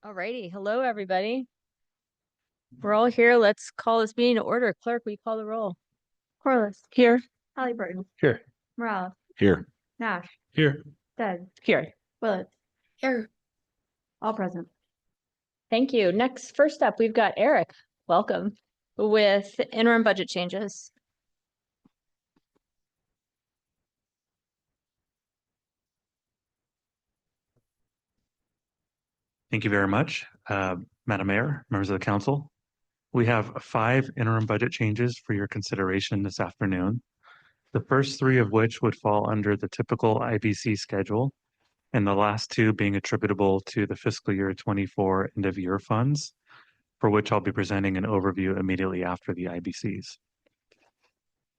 Alrighty. Hello, everybody. We're all here. Let's call this meeting to order. Clerk, will you call the roll? Corliss. Here. Halliburton. Here. Morales. Here. Nash. Here. Dead. Here. Willett. Here. All present. Thank you. First up, we've got Eric. Welcome. With interim budget changes. Thank you very much, Madam Mayor, members of the council. We have 5 interim budget changes for your consideration this afternoon. The first 3 of which would fall under the typical IBC schedule, and the last 2 being attributable to the fiscal year 24 end of year funds, for which I'll be presenting an overview immediately after the IBCs.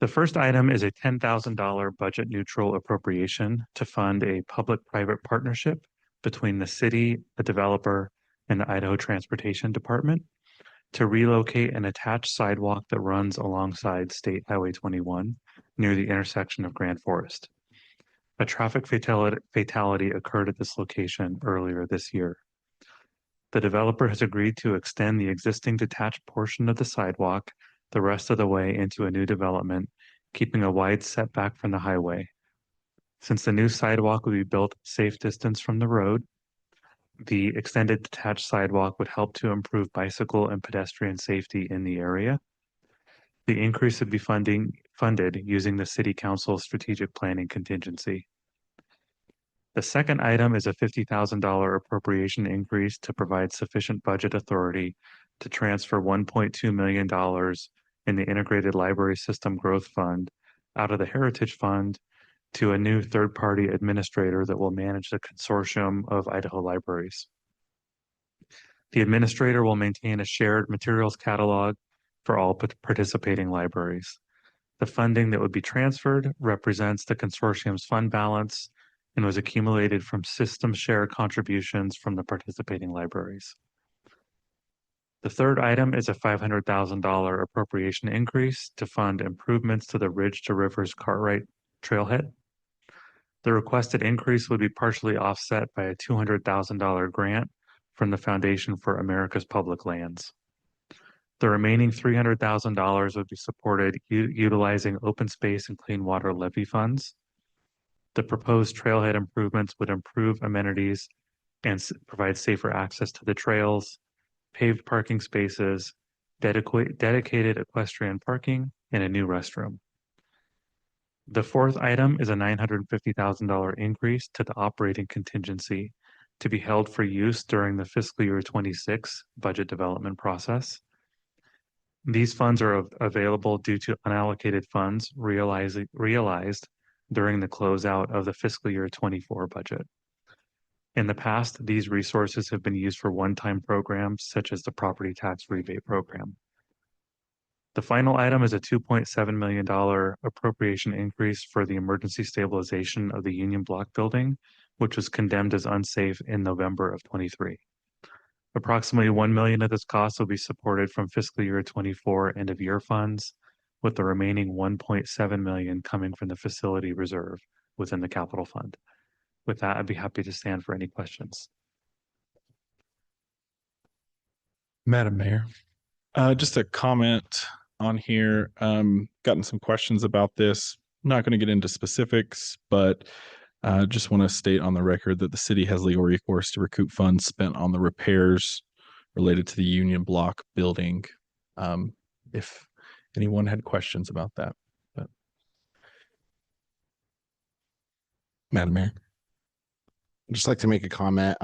The first item is a $10,000 budget neutral appropriation to fund a public-private partnership between the city, the developer, and the Idaho Transportation Department to relocate an attached sidewalk that runs alongside State Highway 21 near the intersection of Grand Forest. A traffic fatality occurred at this location earlier this year. The developer has agreed to extend the existing detached portion of the sidewalk the rest of the way into a new development, keeping a wide setback from the highway. Since the new sidewalk will be built safe distance from the road, the extended detached sidewalk would help to improve bicycle and pedestrian safety in the area. The increase would be funded using the City Council strategic planning contingency. The second item is a $50,000 appropriation increase to provide sufficient budget authority to transfer $1.2 million in the Integrated Library System Growth Fund out of the Heritage Fund to a new third-party administrator that will manage the consortium of Idaho libraries. The administrator will maintain a shared materials catalog for all participating libraries. The funding that would be transferred represents the consortium's fund balance and was accumulated from system share contributions from the participating libraries. The third item is a $500,000 appropriation increase to fund improvements to the Ridge to Rivers Cartwright trailhead. The requested increase would be partially offset by a $200,000 grant from the Foundation for America's Public Lands. The remaining $300,000 would be supported utilizing open space and clean water levy funds. The proposed trailhead improvements would improve amenities and provide safer access to the trails, paved parking spaces, dedicated equestrian parking, and a new restroom. The fourth item is a $950,000 increase to the operating contingency to be held for use during the fiscal year 26 budget development process. These funds are available due to unallocated funds realized during the closeout of the fiscal year 24 budget. In the past, these resources have been used for one-time programs such as the property tax rebate program. The final item is a $2.7 million appropriation increase for the emergency stabilization of the Union Block building, which was condemned as unsafe in November of 23. Approximately $1 million of this cost will be supported from fiscal year 24 end of year funds, with the remaining $1.7 million coming from the facility reserve within the capital fund. With that, I'd be happy to stand for any questions. Madam Mayor, just a comment on here. Gotten some questions about this. I'm not going to get into specifics, but just want to state on the record that the city has legal recourse to recoup funds spent on the repairs related to the Union Block building. If anyone had questions about that. But Madam Mayor, I'd just like to make a comment,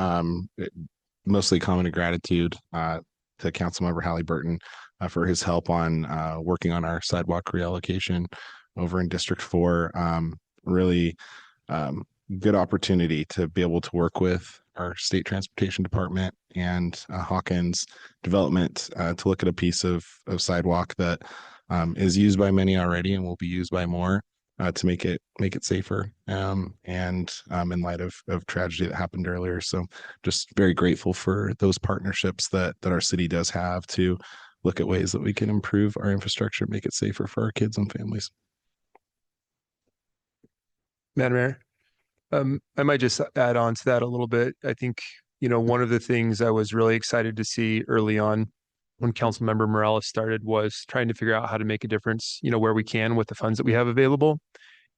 mostly comment of gratitude to Councilmember Halliburton for his help on working on our sidewalk reallocation over in District 4. Really good opportunity to be able to work with our state transportation department and Hawkins development to look at a piece of sidewalk that is used by many already and will be used by more to make it safer and in light of tragedy that happened earlier. So just very grateful for those partnerships that our city does have to look at ways that we can improve our infrastructure, make it safer for our kids and families. Madam Mayor, I might just add on to that a little bit. I think, one of the things I was really excited to see early on when Councilmember Morales started was trying to figure out how to make a difference, where we can with the funds that we have available.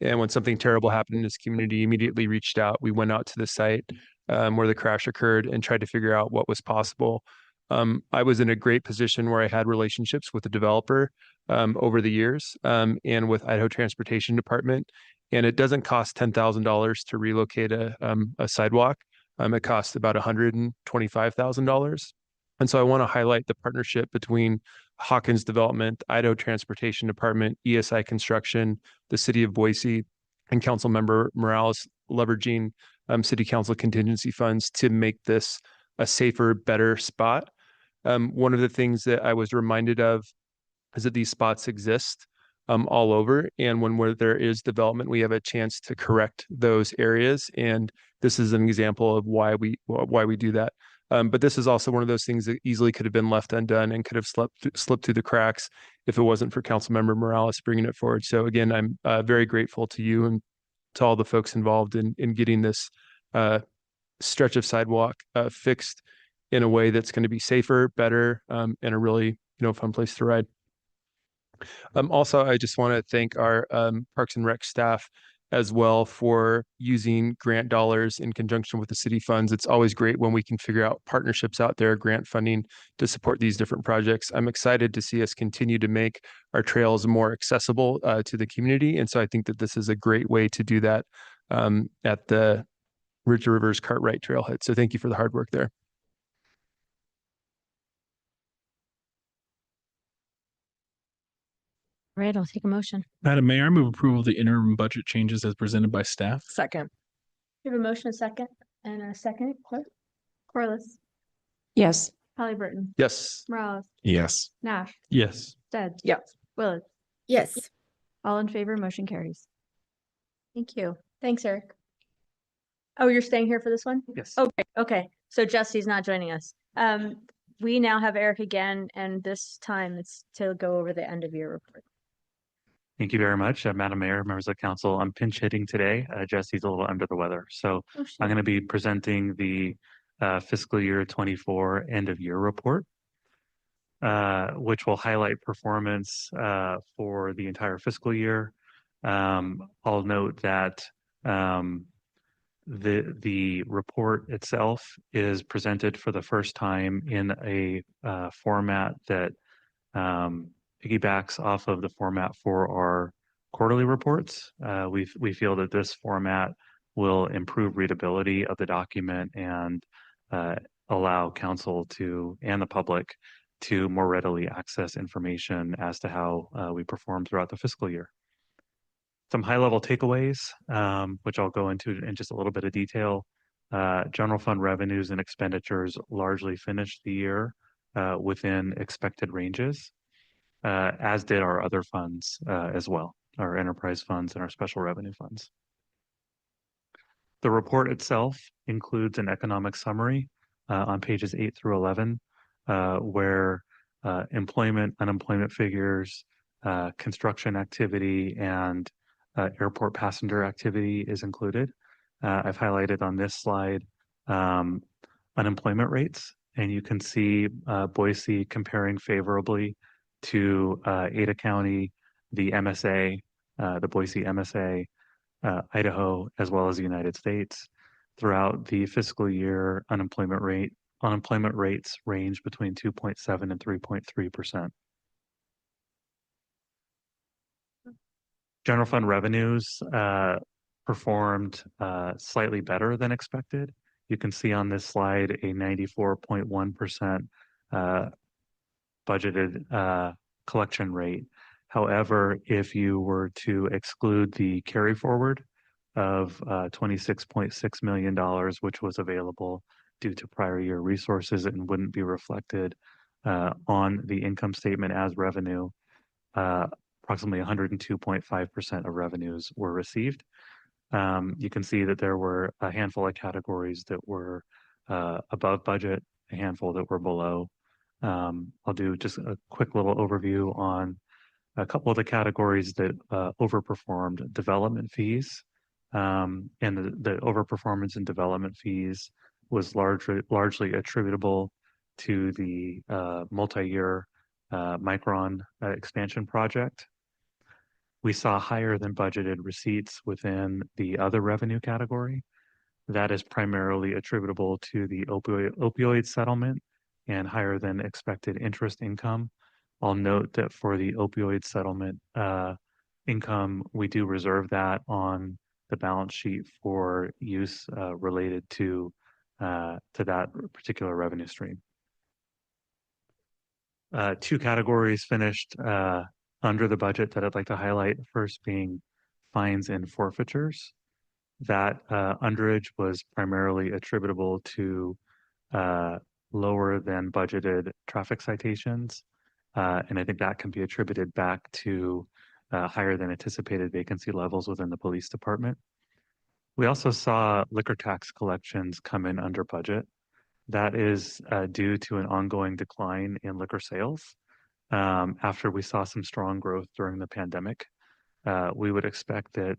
And when something terrible happened in this community, immediately reached out. We went out to the site where the crash occurred and tried to figure out what was possible. I was in a great position where I had relationships with the developer over the years and with Idaho Transportation Department. And it doesn't cost $10,000 to relocate a sidewalk. It costs about $125,000. And so I want to highlight the partnership between Hawkins Development, Idaho Transportation Department, ESI Construction, the City of Boise, and Councilmember Morales leveraging City Council contingency funds to make this a safer, better spot. One of the things that I was reminded of is that these spots exist all over, and where there is development, we have a chance to correct those areas. And this is an example of why we do that. But this is also one of those things that easily could have been left undone and could have slipped through the cracks if it wasn't for Councilmember Morales bringing it forward. So again, I'm very grateful to you and to all the folks involved in getting this stretch of sidewalk fixed in a way that's going to be safer, better, and a really fun place to ride. Also, I just want to thank our Parks and Rec staff as well for using grant dollars in conjunction with the city funds. It's always great when we can figure out partnerships out there, grant funding to support these different projects. I'm excited to see us continue to make our trails more accessible to the community. And so I think that this is a great way to do that at the Ridge Rivers Cartwright Trailhead. So thank you for the hard work there. Right, I'll take a motion. Madam Mayor, I move approval of the interim budget changes as presented by staff. Second. We have a motion, a second, and a second, clerk? Corliss, Yes. Halliburton, Yes. Morales, Yes. Nash, Yes. Stead. Yes. Willis, Yes. all in favor, motion carries. Thank you. Thanks, Eric. Oh, you're staying here for this one? Yes. Okay. So Jesse's not joining us. We now have Eric again, and this time it's to go over the end of year report. Thank you very much, Madam Mayor, members of the council. I'm pinch hitting today. Jesse's a little under the weather. So I'm going to be presenting the fiscal year 24 end of year report, which will highlight performance for the entire fiscal year. I'll note that the report itself is presented for the first time in a format that piggybacks off of the format for our quarterly reports. We feel that this format will improve readability of the document and allow council and the public to more readily access information as to how we perform throughout the fiscal year. Some high-level takeaways, which I'll go into in just a little bit of detail. General fund revenues and expenditures largely finished the year within expected ranges, as did our other funds as well, our enterprise funds and our special revenue funds. The report itself includes an economic summary on pages 8 through 11, where employment, unemployment figures, construction activity, and airport passenger activity is included. I've highlighted on this slide unemployment rates, and you can see Boise comparing favorably to Ada County, the MSA, the Boise MSA, Idaho, as well as the United States. Throughout the fiscal year, unemployment rates range between 2.7 and 3.3%. General fund revenues performed slightly better than expected. You can see on this slide a 94.1% budgeted collection rate. However, if you were to exclude the carry forward of $26.6 million, which was available due to prior year resources and wouldn't be reflected on the income statement as revenue, approximately 102.5% of revenues were received. You can see that there were a handful of categories that were above budget, a handful that were below. I'll do just a quick little overview on a couple of the categories that overperformed. Development fees, and the overperformance in development fees was largely attributable to the multi-year Micron expansion project. We saw higher than budgeted receipts within the other revenue category. That is primarily attributable to the opioid settlement and higher than expected interest income. I'll note that for the opioid settlement income, we do reserve that on the balance sheet for use related to that particular revenue stream. Two categories finished under the budget that I'd like to highlight. First being fines and forfeitures. That underage was primarily attributable to lower than budgeted traffic citations. And I think that can be attributed back to higher than anticipated vacancy levels within the police department. We also saw liquor tax collections come in under budget. That is due to an ongoing decline in liquor sales after we saw some strong growth during the pandemic. We would expect that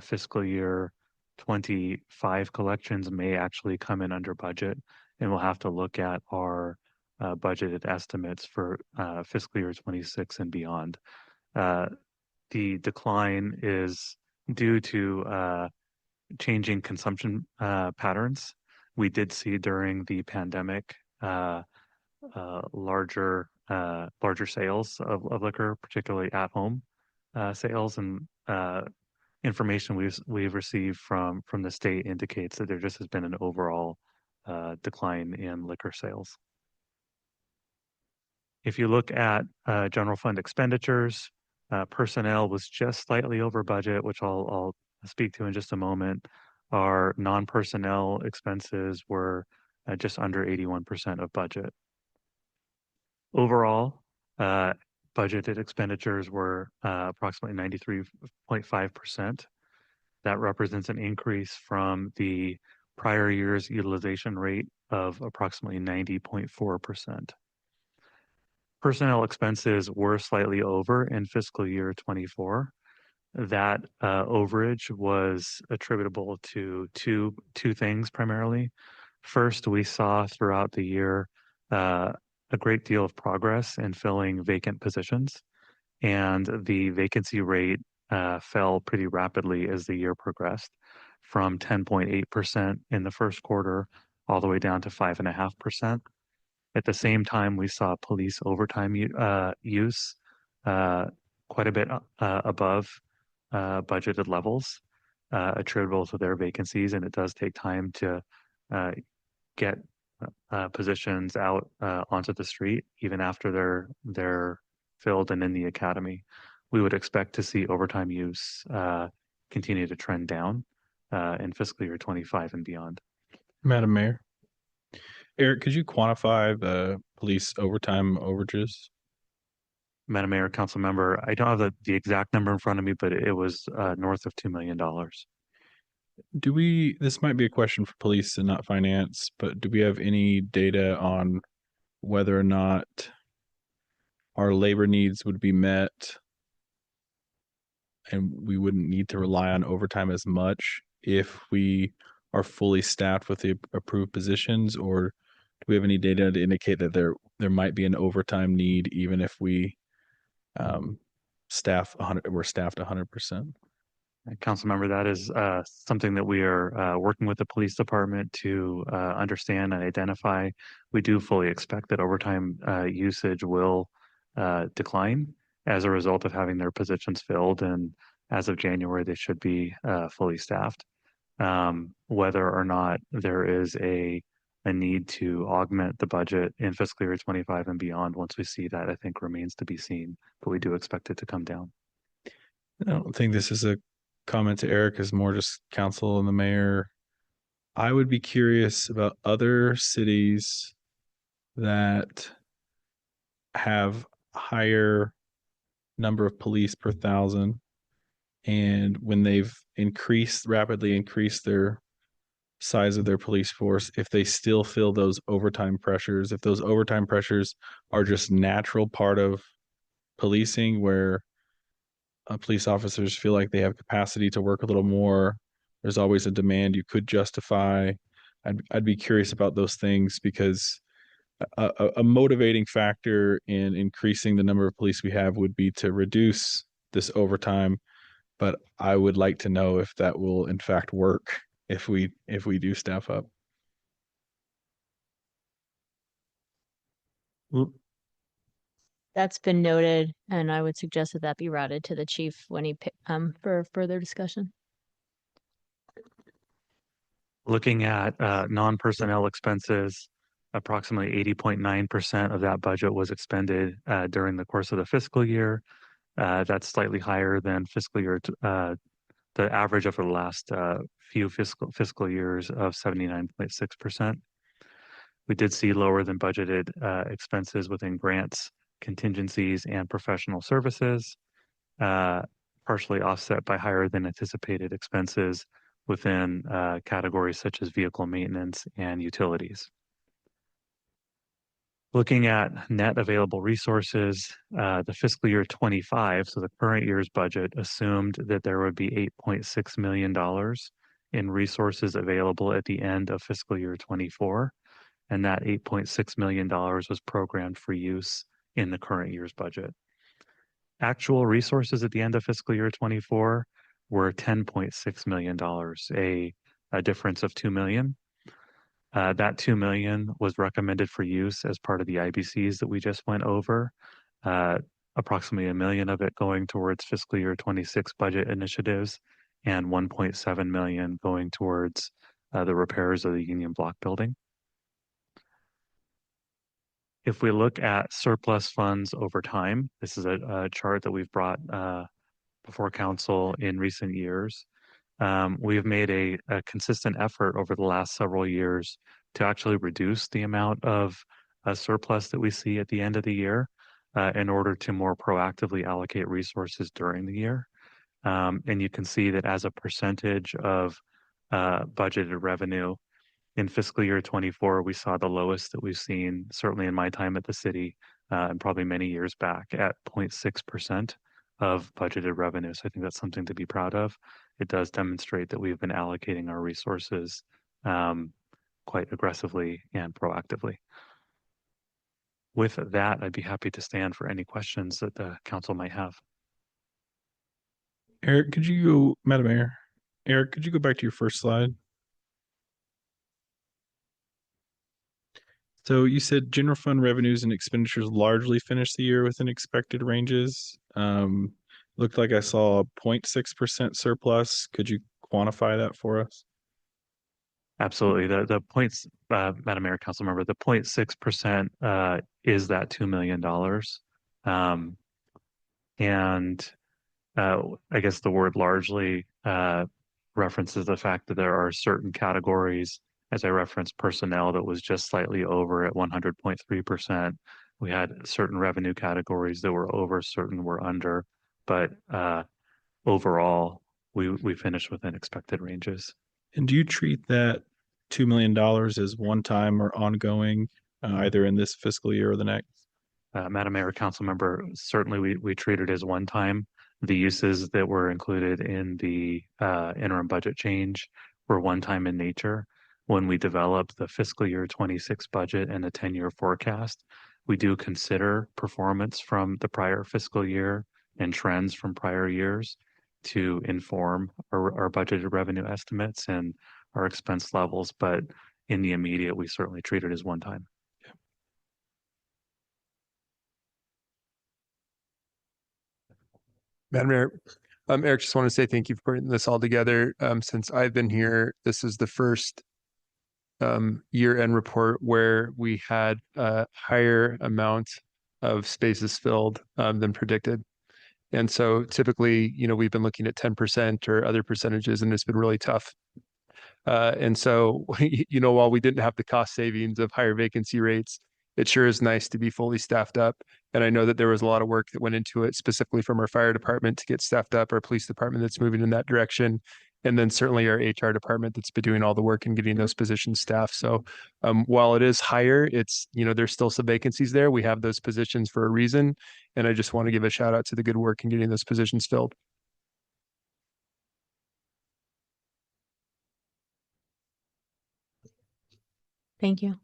fiscal year 25 collections may actually come in under budget, and we'll have to look at our budgeted estimates for fiscal year 26 and beyond. The decline is due to changing consumption patterns. We did see during the pandemic larger sales of liquor, particularly at home sales, and information we've received from the state indicates that there just has been an overall decline in liquor sales. If you look at general fund expenditures, personnel was just slightly over budget, which I'll speak to in just a moment. Our non-personnel expenses were just under 81% of budget. Overall, budgeted expenditures were approximately 93.5%. That represents an increase from the prior year's utilization rate of approximately 90.4%. Personnel expenses were slightly over in fiscal year 24. That overage was attributable to two things primarily. First, we saw throughout the year a great deal of progress in filling vacant positions, and the vacancy rate fell pretty rapidly as the year progressed, from 10.8% in the first quarter all the way down to 5.5%. At the same time, we saw police overtime use quite a bit above budgeted levels attributable to their vacancies, and it does take time to get positions out onto the street even after they're filled and in the academy. We would expect to see overtime use continue to trend down in fiscal year 25 and beyond. Madam Mayor. Eric, could you quantify the police overtime overages? Madam Mayor, Council Member, I don't have the exact number in front of me, but it was north of $2 million. This might be a question for police and not finance, but do we have any data on whether or not our labor needs would be met and we wouldn't need to rely on overtime as much if we are fully staffed with the approved positions? Or do we have any data to indicate that there might be an overtime need even if we we're staffed 100%? Council Member, that is something that we are working with the police department to understand and identify. We do fully expect that overtime usage will decline as a result of having their positions filled, and as of January, they should be fully staffed. Whether or not there is a need to augment the budget in fiscal year 25 and beyond, once we see that, I think remains to be seen, but we do expect it to come down. I don't think this is a comment to Eric, is more just council and the mayor. I would be curious about other cities that have higher number of police per thousand, and when they've rapidly increased their size of their police force, if they still feel those overtime pressures, if those overtime pressures are just natural part of policing, where police officers feel like they have capacity to work a little more. There's always a demand you could justify, I'd be curious about those things because a motivating factor in increasing the number of police we have would be to reduce this overtime. But I would like to know if that will in fact work if we do staff up. That's been noted, and I would suggest that that be routed to the chief when he for further discussion. Looking at non-personnel expenses, approximately 80.9% of that budget was expended during the course of the fiscal year. That's slightly higher than the average over the last few fiscal years of 79.6%. We did see lower than budgeted expenses within grants, contingencies, and professional services, partially offset by higher than anticipated expenses within categories such as vehicle maintenance and utilities. Looking at net available resources, the fiscal year 25, so the current year's budget, assumed that there would be $8.6 million in resources available at the end of fiscal year 24, and that $8.6 million was programmed for use in the current year's budget. Actual resources at the end of fiscal year 24 were $10.6 million, a difference of $2 million. That $2 million was recommended for use as part of the IBCs that we just went over. Approximately $1 million of it going towards fiscal year 26 budget initiatives and $1.7 million going towards the repairs of the Union Block building. If we look at surplus funds over time, this is a chart that we've brought before council in recent years. We've made a consistent effort over the last several years to actually reduce the amount of surplus that we see at the end of the year in order to more proactively allocate resources during the year. And you can see that as a percentage of budgeted revenue in fiscal year 24, we saw the lowest that we've seen, certainly in my time at the city, and probably many years back, at 0.6% of budgeted revenue. So I think that's something to be proud of. It does demonstrate that we've been allocating our resources quite aggressively and proactively. With that, I'd be happy to stand for any questions that the council might have. Eric, could you go, Madam Mayor? Eric, could you go back to your first slide? So you said general fund revenues and expenditures largely finished the year within expected ranges. Looked like I saw a 0.6% surplus. Could you quantify that for us? Absolutely. The points, Madam Mayor, Council Member, the 0.6% is that $2 million. And I guess the word largely references the fact that there are certain categories, as I referenced personnel, that was just slightly over at 100.3%. We had certain revenue categories that were over, certain were under, but overall, we finished within expected ranges. And do you treat that $2 million as one time or ongoing, either in this fiscal year or the next? Madam Mayor, Council Member, certainly we treat it as one time. The uses that were included in the interim budget change were one time in nature. When we develop the fiscal year 26 budget and the 10-year forecast, we do consider performance from the prior fiscal year and trends from prior years to inform our budgeted revenue estimates and our expense levels. But in the immediate, we certainly treat it as one time. Madam Mayor, Eric, just want to say thank you for putting this all together. Since I've been here, this is the first year-end report where we had a higher amount of spaces filled than predicted. And so typically, we've been looking at 10% or other percentages, and it's been really tough. And so, while we didn't have the cost savings of higher vacancy rates, it sure is nice to be fully staffed up. And I know that there was a lot of work that went into it, specifically from our fire department to get staffed up, our police department that's moving in that direction. And then certainly our HR department that's been doing all the work and getting those positions staffed. So while it is higher, it's, there's still some vacancies there. We have those positions for a reason. And I just want to give a shout out to the good work in getting those positions filled. Thank you.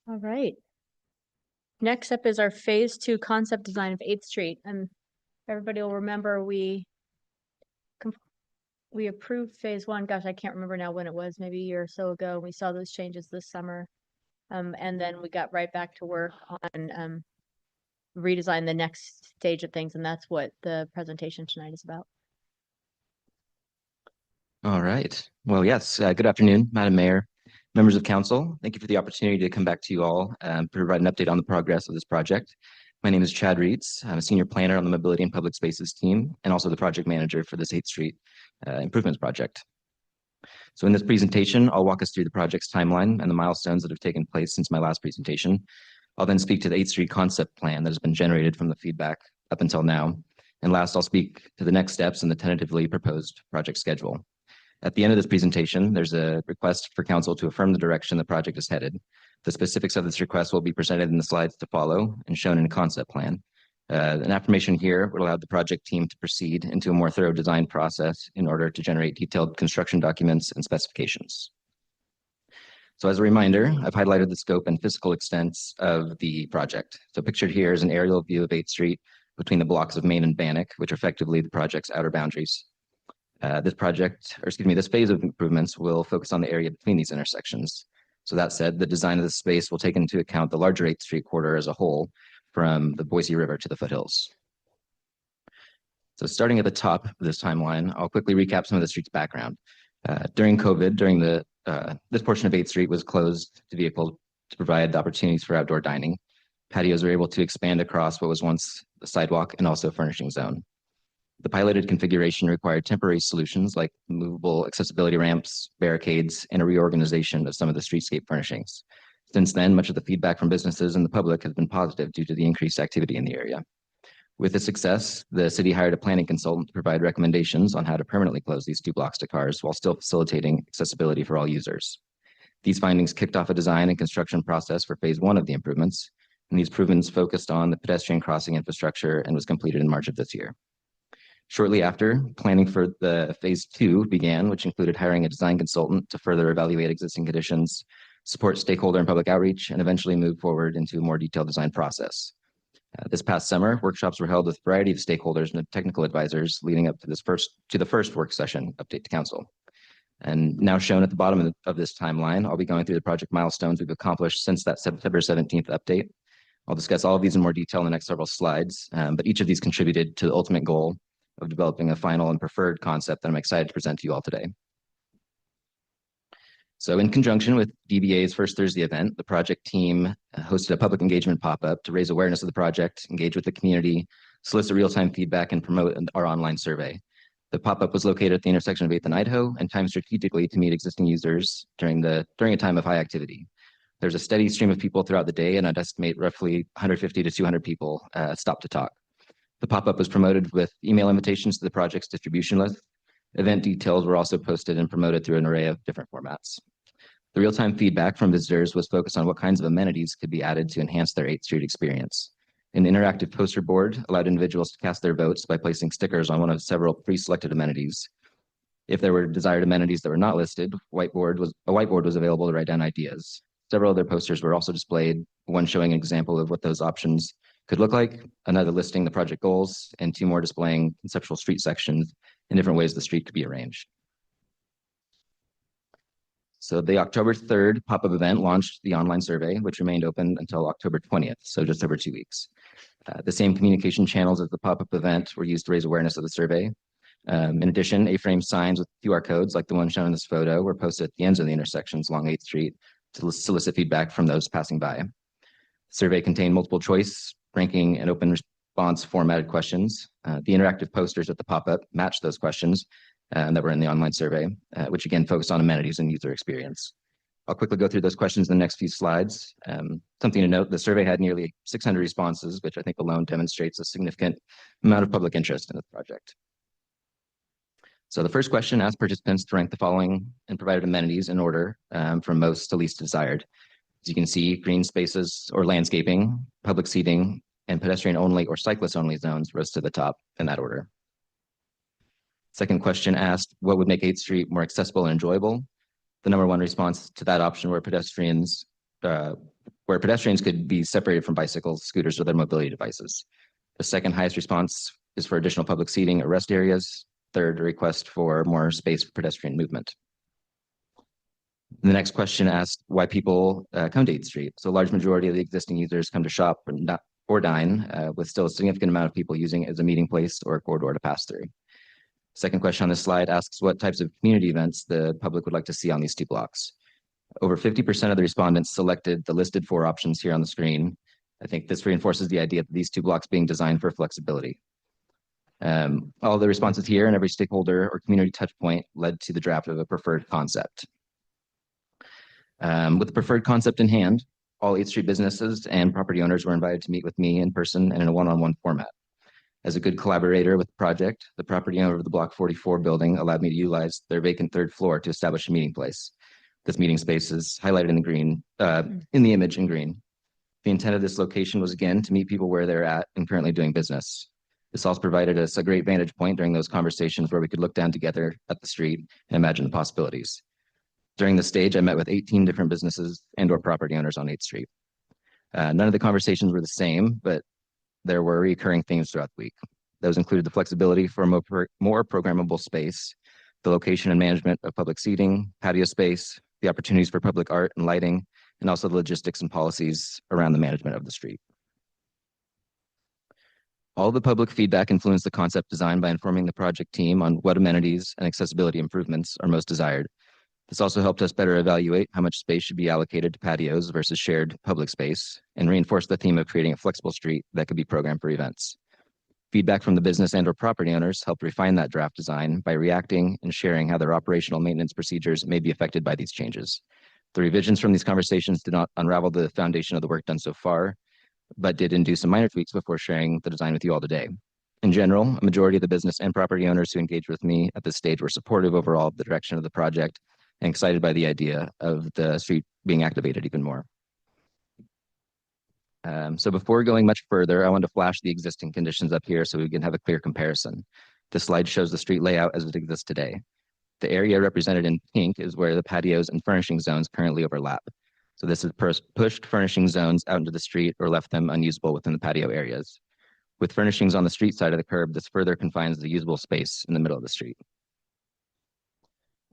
All right. Next up is our phase 2 concept design of 8th Street. And everybody will remember we approved phase 1. Gosh, I can't remember now when it was, maybe a year or so ago. We saw those changes this summer. And then we got right back to work on redesign the next stage of things. And that's what the presentation tonight is about. All right. Well, yes. Good afternoon, Madam Mayor, members of council. Thank you for the opportunity to come back to you all and provide an update on the progress of this project. My name is Chad Reitz. I'm a senior planner on the Mobility and Public Spaces team and also the project manager for this 8th Street improvements project. So in this presentation, I'll walk us through the project's timeline and the milestones that have taken place since my last presentation. I'll then speak to the 8th Street concept plan that has been generated from the feedback up until now. And last, I'll speak to the next steps in the tentatively proposed project schedule. At the end of this presentation, there's a request for council to affirm the direction the project is headed. The specifics of this request will be presented in the slides to follow and shown in a concept plan. An affirmation here would allow the project team to proceed into a more thorough design process in order to generate detailed construction documents and specifications. So as a reminder, I've highlighted the scope and physical extents of the project. So pictured here is an aerial view of 8th Street between the blocks of Main and Bannock, which are effectively the project's outer boundaries. This phase of improvements will focus on the area between these intersections. So that said, the design of the space will take into account the larger 8th Street corridor as a whole from the Boise River to the foothills. So starting at the top of this timeline, I'll quickly recap some of the street's background. During COVID, this portion of 8th Street was closed to vehicles to provide opportunities for outdoor dining. Patios were able to expand across what was once the sidewalk and also a furnishing zone. The piloted configuration required temporary solutions like movable accessibility ramps, barricades, and a reorganization of some of the streetscape furnishings. Since then, much of the feedback from businesses and the public has been positive due to the increased activity in the area. With this success, the city hired a planning consultant to provide recommendations on how to permanently close these 2 blocks to cars while still facilitating accessibility for all users. These findings kicked off a design and construction process for phase 1 of the improvements, and these improvements focused on the pedestrian crossing infrastructure and was completed in March of this year. Shortly after, planning for the phase 2 began, which included hiring a design consultant to further evaluate existing conditions, support stakeholder and public outreach, and eventually move forward into a more detailed design process. This past summer, workshops were held with a variety of stakeholders and technical advisors leading up to the first work session update to council. And now shown at the bottom of this timeline, I'll be going through the project milestones we've accomplished since that September 17th update. I'll discuss all of these in more detail in the next several slides, but each of these contributed to the ultimate goal of developing a final and preferred concept that I'm excited to present to you all today. So in conjunction with DBA's First Thursday event, the project team hosted a public engagement pop-up to raise awareness of the project, engage with the community, solicit real-time feedback, and promote our online survey. The pop-up was located at the intersection of 8th and Idaho and timed strategically to meet existing users during a time of high activity. There's a steady stream of people throughout the day, and I'd estimate roughly 150 to 200 people stopped to talk. The pop-up was promoted with email invitations to the project's distribution list. Event details were also posted and promoted through an array of different formats. The real-time feedback from visitors was focused on what kinds of amenities could be added to enhance their 8th Street experience. An interactive poster board allowed individuals to cast their votes by placing stickers on one of several pre-selected amenities. If there were desired amenities that were not listed, a whiteboard was available to write down ideas. Several other posters were also displayed, one showing an example of what those options could look like, another listing the project goals, and 2 more displaying conceptual street sections in different ways the street could be arranged. So the October 3rd pop-up event launched the online survey, which remained open until October 20th, so just over 2 weeks. The same communication channels as the pop-up event were used to raise awareness of the survey. In addition, A-frame signs with QR codes like the one shown in this photo were posted at the ends of the intersections along 8th Street to solicit feedback from those passing by. The survey contained multiple choice, ranking, and open response formatted questions. The interactive posters at the pop-up matched those questions that were in the online survey, which again focused on amenities and user experience. I'll quickly go through those questions in the next few slides. Something to note, the survey had nearly 600 responses, which I think alone demonstrates a significant amount of public interest in the project. So the first question asked participants to rank the following and provided amenities in order from most to least desired. As you can see, green spaces or landscaping, public seating, and pedestrian only or cyclist only zones rose to the top in that order. Second question asked, what would make 8th Street more accessible and enjoyable? The number one response to that option where pedestrians could be separated from bicycles, scooters, or other mobility devices. The second highest response is for additional public seating or rest areas. Third, a request for more space for pedestrian movement. The next question asked why people come to 8th Street. So a large majority of the existing users come to shop or dine, with still a significant amount of people using it as a meeting place or a corridor to pass through. Second question on this slide asks what types of community events the public would like to see on these 2 blocks. Over 50% of the respondents selected the listed 4 options here on the screen. I think this reinforces the idea that these 2 blocks being designed for flexibility. All the responses here and every stakeholder or community touch point led to the draft of a preferred concept. With the preferred concept in hand, all 8th Street businesses and property owners were invited to meet with me in person and in a one-on-one format. As a good collaborator with the project, the property owner of the Block 44 building allowed me to utilize their vacant 3rd floor to establish a meeting place. This meeting space is highlighted in the green, in the image in green. The intent of this location was again to meet people where they're at and currently doing business. This also provided us a great vantage point during those conversations where we could look down together at the street and imagine the possibilities. During the stage, I met with 18 different businesses and or property owners on 8th Street. None of the conversations were the same, but there were recurring themes throughout the week. Those included the flexibility for a more programmable space, the location and management of public seating, patio space, the opportunities for public art and lighting, and also the logistics and policies around the management of the street. All the public feedback influenced the concept design by informing the project team on what amenities and accessibility improvements are most desired. This also helped us better evaluate how much space should be allocated to patios versus shared public space and reinforce the theme of creating a flexible street that could be programmed for events. Feedback from the business and or property owners helped refine that draft design by reacting and sharing how their operational maintenance procedures may be affected by these changes. The revisions from these conversations did not unravel the foundation of the work done so far, but did induce some minor tweaks before sharing the design with you all today. In general, a majority of the business and property owners who engaged with me at this stage were supportive overall of the direction of the project and excited by the idea of the street being activated even more. So before going much further, I want to flash the existing conditions up here so we can have a clear comparison. This slide shows the street layout as it exists today. The area represented in pink is where the patios and furnishing zones currently overlap. So this has pushed furnishing zones out into the street or left them unusable within the patio areas. With furnishings on the street side of the curb, this further confines the usable space in the middle of the street.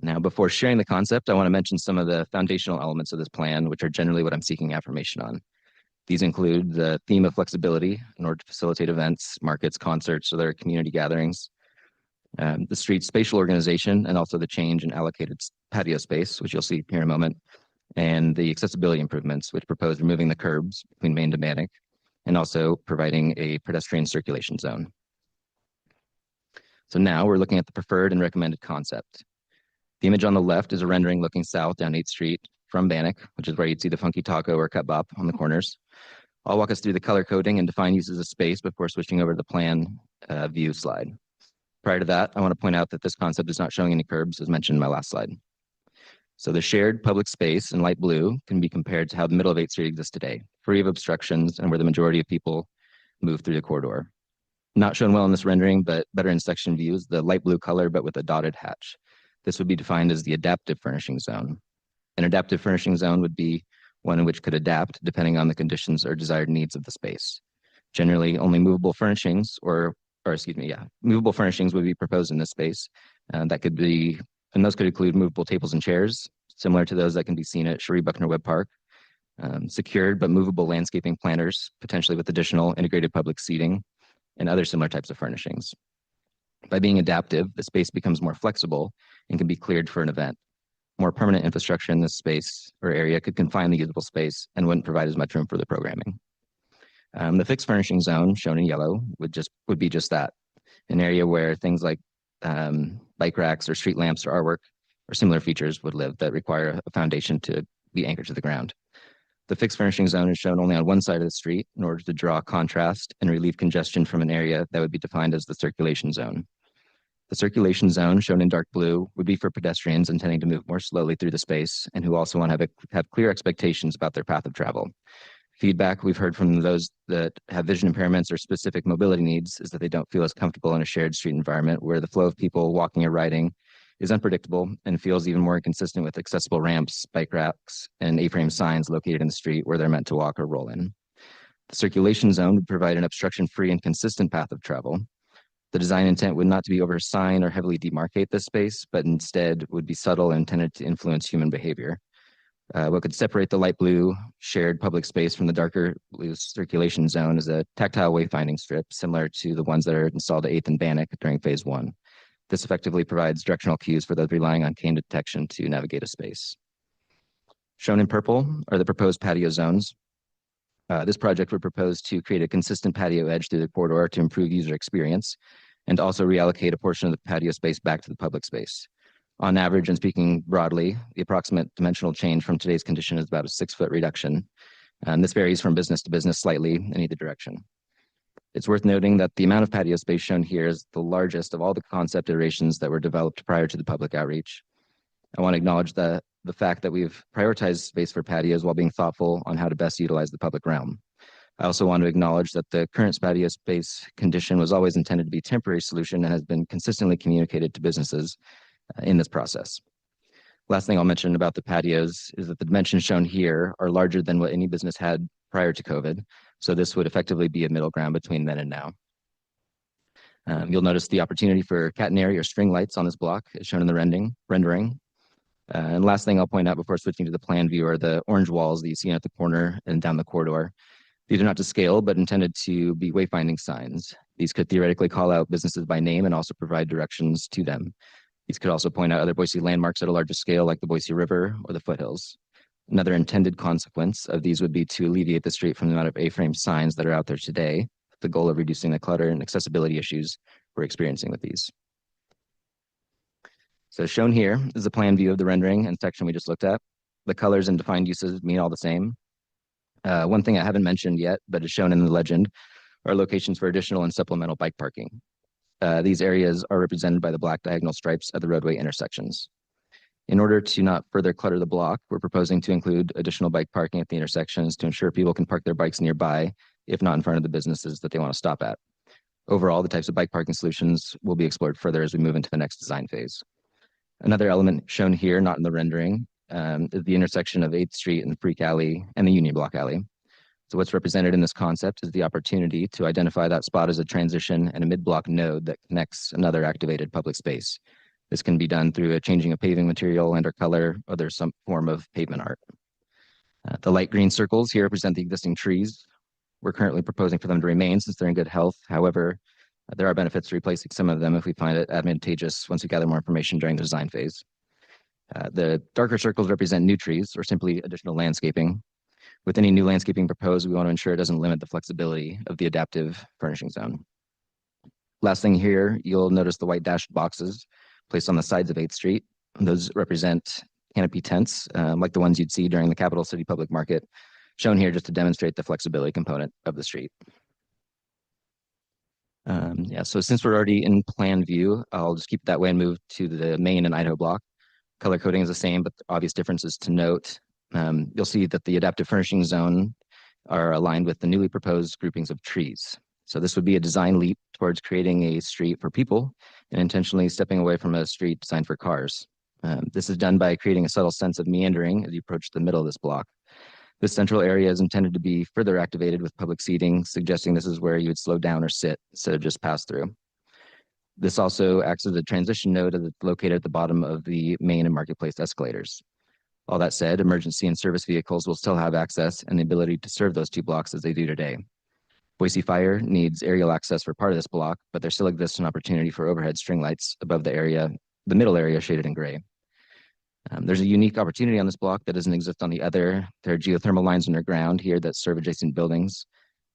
Now, before sharing the concept, I want to mention some of the foundational elements of this plan, which are generally what I'm seeking affirmation on. These include the theme of flexibility in order to facilitate events, markets, concerts, or other community gatherings, the street's spatial organization, and also the change in allocated patio space, which you'll see here in a moment, and the accessibility improvements, which propose removing the curbs between Main to Bannock, and also providing a pedestrian circulation zone. So now we're looking at the preferred and recommended concept. The image on the left is a rendering looking south down 8th Street from Bannock, which is where you'd see the Funky Taco or Cut Bop on the corners. I'll walk us through the color coding and define uses of space before switching over to the plan view slide. Prior to that, I want to point out that this concept is not showing any curbs as mentioned in my last slide. So the shared public space in light blue can be compared to how the middle of 8th Street exists today, free of obstructions and where the majority of people move through the corridor. Not shown well in this rendering, but better in section views, the light blue color, but with a dotted hatch. This would be defined as the adaptive furnishing zone. An adaptive furnishing zone would be one in which could adapt depending on the conditions or desired needs of the space. Generally, only movable furnishings movable furnishings would be proposed in this space. And those could include movable tables and chairs, similar to those that can be seen at Cherie Buckner Webb Park, secured but movable landscaping planters, potentially with additional integrated public seating, and other similar types of furnishings. By being adaptive, the space becomes more flexible and can be cleared for an event. More permanent infrastructure in this space or area could confine the usable space and wouldn't provide as much room for the programming. The fixed furnishing zone, shown in yellow, would be just that, an area where things like bike racks or street lamps or artwork or similar features would live that require a foundation to be anchored to the ground. The fixed furnishing zone is shown only on one side of the street in order to draw contrast and relieve congestion from an area that would be defined as the circulation zone. The circulation zone, shown in dark blue, would be for pedestrians intending to move more slowly through the space and who also want to have clear expectations about their path of travel. Feedback we've heard from those that have vision impairments or specific mobility needs is that they don't feel as comfortable in a shared street environment where the flow of people walking or riding is unpredictable and feels even more inconsistent with accessible ramps, bike racks, and A-frame signs located in the street where they're meant to walk or roll in. The circulation zone would provide an obstruction-free and consistent path of travel. The design intent would not to be over sign or heavily demarcate this space, but instead would be subtle and intended to influence human behavior. What could separate the light blue shared public space from the darker blue circulation zone is a tactile wayfinding strip similar to the ones that are installed at 8th and Bannock during phase 1. This effectively provides directional cues for those relying on cane detection to navigate a space. Shown in purple are the proposed patio zones. This project would propose to create a consistent patio edge through the corridor to improve user experience and also reallocate a portion of the patio space back to the public space. On average, and speaking broadly, the approximate dimensional change from today's condition is about a 6-foot reduction. And this varies from business to business slightly in either direction. It's worth noting that the amount of patio space shown here is the largest of all the concept iterations that were developed prior to the public outreach. I want to acknowledge the fact that we've prioritized space for patios while being thoughtful on how to best utilize the public realm. I also want to acknowledge that the current patio space condition was always intended to be a temporary solution and has been consistently communicated to businesses in this process. Last thing I'll mention about the patios is that the dimensions shown here are larger than what any business had prior to COVID. So this would effectively be a middle ground between then and now. You'll notice the opportunity for catenary or string lights on this block is shown in the rendering. And last thing I'll point out before switching to the plan view are the orange walls that you see at the corner and down the corridor. These are not to scale, but intended to be wayfinding signs. These could theoretically call out businesses by name and also provide directions to them. These could also point out other Boise landmarks at a larger scale, like the Boise River or the foothills. Another intended consequence of these would be to alleviate the street from the amount of A-frame signs that are out there today, with the goal of reducing the clutter and accessibility issues we're experiencing with these. So shown here is the plan view of the rendering and section we just looked at. The colors and defined uses mean all the same. One thing I haven't mentioned yet, but is shown in the legend, are locations for additional and supplemental bike parking. These areas are represented by the black diagonal stripes at the roadway intersections. In order to not further clutter the block, we're proposing to include additional bike parking at the intersections to ensure people can park their bikes nearby, if not in front of the businesses that they want to stop at. Overall, the types of bike parking solutions will be explored further as we move into the next design phase. Another element shown here, not in the rendering, is the intersection of 8th Street and the Freak Alley and the Union Block Alley. So what's represented in this concept is the opportunity to identify that spot as a transition and a mid-block node that connects another activated public space. This can be done through a changing of paving material and or color, or there's some form of pavement art. The light green circles here represent the existing trees. We're currently proposing for them to remain since they're in good health. However, there are benefits to replacing some of them if we find it advantageous once we gather more information during the design phase. The darker circles represent new trees or simply additional landscaping. With any new landscaping proposed, we want to ensure it doesn't limit the flexibility of the adaptive furnishing zone. Last thing here, you'll notice the white dashed boxes placed on the sides of 8th Street. Those represent canopy tents, like the ones you'd see during the Capital City Public Market, shown here just to demonstrate the flexibility component of the street. So since we're already in plan view, I'll just keep it that way and move to the Main and Idaho block. Color coding is the same, but obvious differences to note. You'll see that the adaptive furnishing zone are aligned with the newly proposed groupings of trees. So this would be a design leap towards creating a street for people and intentionally stepping away from a street designed for cars. This is done by creating a subtle sense of meandering as you approach the middle of this block. This central area is intended to be further activated with public seating, suggesting this is where you would slow down or sit instead of just pass through. This also acts as a transition node located at the bottom of the Main and Marketplace escalators. All that said, emergency and service vehicles will still have access and the ability to serve those 2 blocks as they do today. Boise Fire needs aerial access for part of this block, but there still exists an opportunity for overhead string lights above the middle area shaded in gray. There's a unique opportunity on this block that doesn't exist on the other. There are geothermal lines underground here that serve adjacent buildings.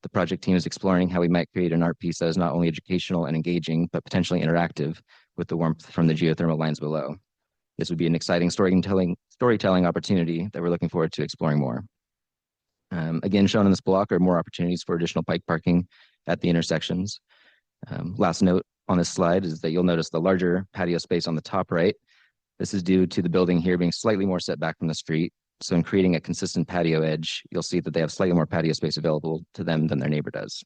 The project team is exploring how we might create an art piece that is not only educational and engaging, but potentially interactive with the warmth from the geothermal lines below. This would be an exciting storytelling opportunity that we're looking forward to exploring more. Again, shown in this block are more opportunities for additional bike parking at the intersections. Last note on this slide is that you'll notice the larger patio space on the top right. This is due to the building here being slightly more set back from the street. So in creating a consistent patio edge, you'll see that they have slightly more patio space available to them than their neighbor does.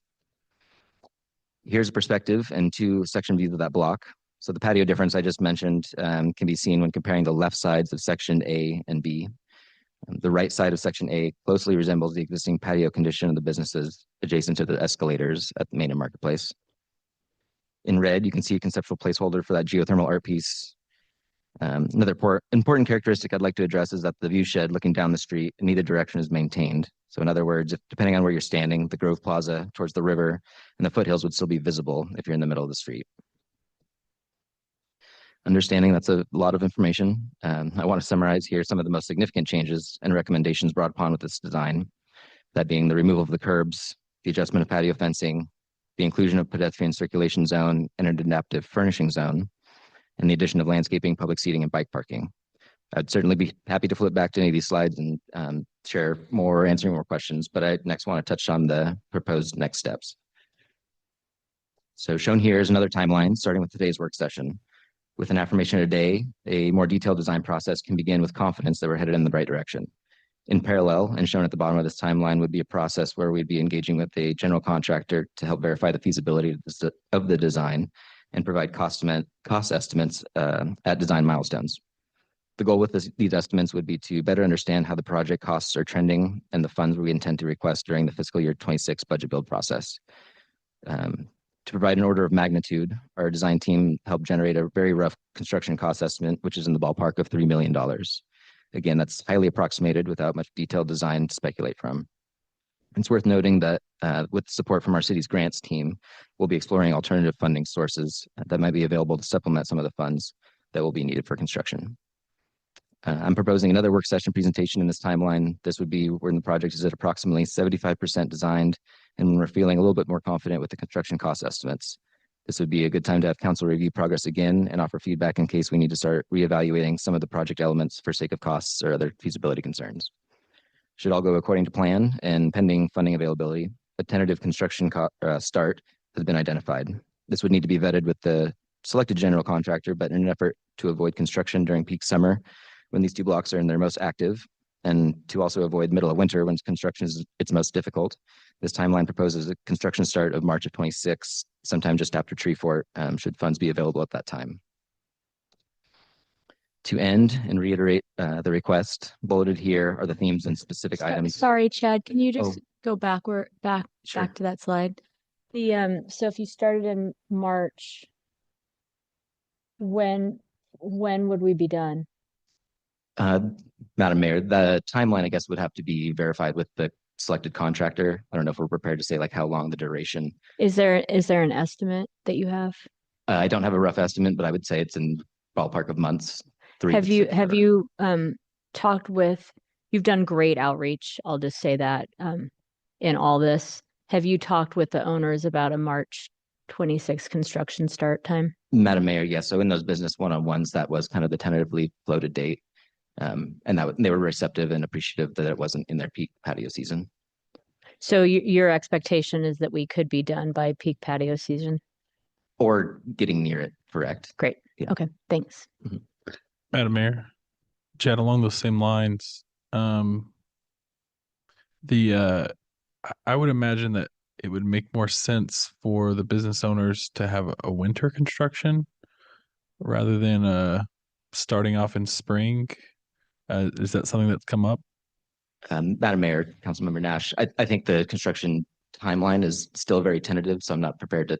Here's a perspective and 2 section views of that block. So the patio difference I just mentioned can be seen when comparing the left sides of section A and B. The right side of section A closely resembles the existing patio condition of the businesses adjacent to the escalators at the main and marketplace. In red, you can see a conceptual placeholder for that geothermal art piece. Another important characteristic I'd like to address is that the view shed looking down the street in either direction is maintained. So in other words, depending on where you're standing, the Grove Plaza towards the river and the foothills would still be visible if you're in the middle of the street. Understanding that's a lot of information, I want to summarize here some of the most significant changes and recommendations brought upon with this design. That being the removal of the curbs, the adjustment of patio fencing, the inclusion of pedestrian circulation zone and an adaptive furnishing zone, and the addition of landscaping, public seating, and bike parking. I'd certainly be happy to flip back to any of these slides and share more, answering more questions, but I next want to touch on the proposed next steps. So shown here is another timeline, starting with today's work session. With an affirmation a day, a more detailed design process can begin with confidence that we're headed in the right direction. In parallel, and shown at the bottom of this timeline, would be a process where we'd be engaging with a general contractor to help verify the feasibility of the design and provide cost estimates at design milestones. The goal with these estimates would be to better understand how the project costs are trending and the funds we intend to request during the fiscal year 26 budget build process. To provide an order of magnitude, our design team helped generate a very rough construction cost estimate, which is in the ballpark of $3 million. Again, that's highly approximated without much detailed design to speculate from. It's worth noting that with support from our city's grants team, we'll be exploring alternative funding sources that might be available to supplement some of the funds that will be needed for construction. I'm proposing another work session presentation in this timeline. This would be when the project is at approximately 75% designed and when we're feeling a little bit more confident with the construction cost estimates. This would be a good time to have council review progress again and offer feedback in case we need to start reevaluating some of the project elements for sake of costs or other feasibility concerns. Should all go according to plan and pending funding availability, a tentative construction start has been identified. This would need to be vetted with the selected general contractor, but in an effort to avoid construction during peak summer, when these 2 blocks are in their most active, and to also avoid middle of winter when construction is its most difficult. This timeline proposes a construction start of March of 26, sometime just after tree fort, should funds be available at that time. To end and reiterate the request, bulleted here are the themes and specific items. Sorry, Chad, can you just go back Sure. back to that slide? So if you started in March, when would we be done? Madam Mayor, the timeline, I guess, would have to be verified with the selected contractor. I don't know if we're prepared to say like how long the duration. Is there an estimate that you have? I don't have a rough estimate, but I would say it's in ballpark of months. Have you talked with, you've done great outreach, I'll just say that, in all this. Have you talked with the owners about a March 26 construction start time? Madam Mayor, yes. So in those business one-on-ones, that was kind of the tentatively floated date. And they were receptive and appreciative that it wasn't in their peak patio season. So your expectation is that we could be done by peak patio season? Or getting near it, correct. Great. Yeah. Okay, thanks. Madam Mayor, Chad, along those same lines, I would imagine that it would make more sense for the business owners to have a winter construction rather than starting off in spring. Is that something that's come up? Madam Mayor, Councilmember Nash, I think the construction timeline is still very tentative, so I'm not prepared to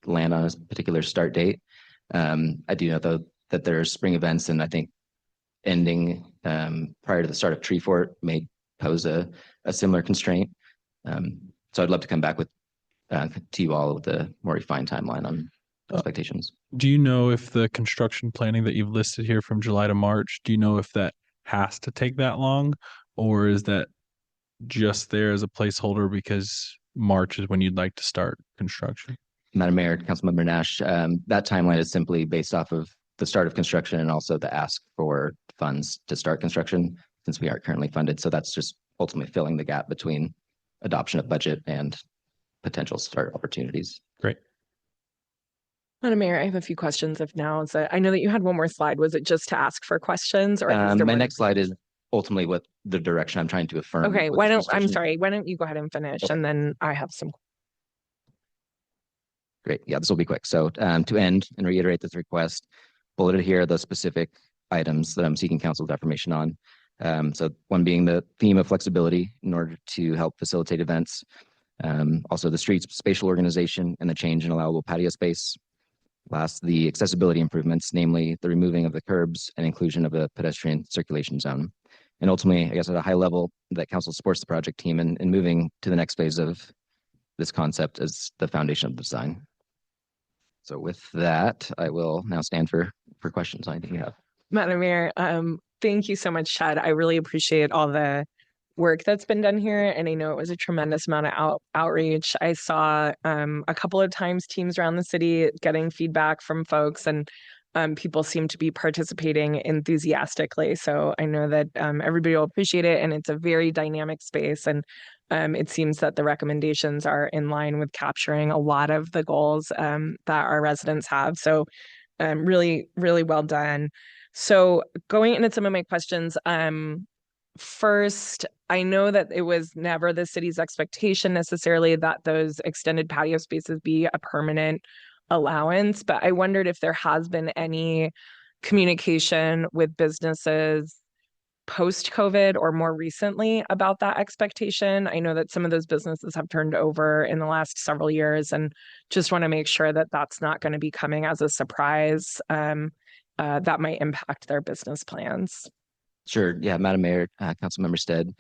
land on a particular start date. I do know though that there are spring events, and I think ending prior to the start of tree fort may pose a similar constraint. So I'd love to come back with to you all with a more refined timeline on expectations. Do you know if the construction planning that you've listed here from July to March, do you know if that has to take that long, or is that just there as a placeholder because March is when you'd like to start construction? Madam Mayor, Councilmember Nash, that timeline is simply based off of the start of construction and also the ask for funds to start construction since we are currently funded. So that's just ultimately filling the gap between adoption of budget and potential start opportunities. Great. Madam Mayor, I have a few questions if now. I know that you had one more slide. Was it just to ask for questions or is there My more next slide is ultimately what the direction I'm trying to affirm. Okay, with why this don't, I'm discussion. sorry, why don't you go ahead and finish Okay. and then I have some. Great. Yeah, this will be quick. So to end and reiterate this request, bulleted here are the specific items that I'm seeking council's affirmation on. So one being the theme of flexibility in order to help facilitate events. Also the streets spatial organization and the change in allowable patio space. Last, the accessibility improvements, namely the removing of the curbs and inclusion of a pedestrian circulation zone. And ultimately, I guess at a high level, that council supports the project team in moving to the next phase of this concept as the foundation of the design. So with that, I will now stand for questions. I think you have. Madam Mayor, thank you so much, Chad. I really appreciate all the work that's been done here. And I know it was a tremendous amount of outreach. I saw a couple of times teams around the city getting feedback from folks, and people seem to be participating enthusiastically. So I know that everybody will appreciate it. And it's a very dynamic space. And it seems that the recommendations are in line with capturing a lot of the goals that our residents have. So really, really well done. So going into some of my questions, first, I know that it was never the city's expectation necessarily that those extended patio spaces be a permanent allowance, but I wondered if there has been any communication with businesses post-COVID or more recently about that expectation. I know that some of those businesses have turned over in the last several years, and just want to make sure that that's not going to be coming as a surprise that might impact their business plans. Sure. Yeah, Madam Mayor, Councilmember Stead.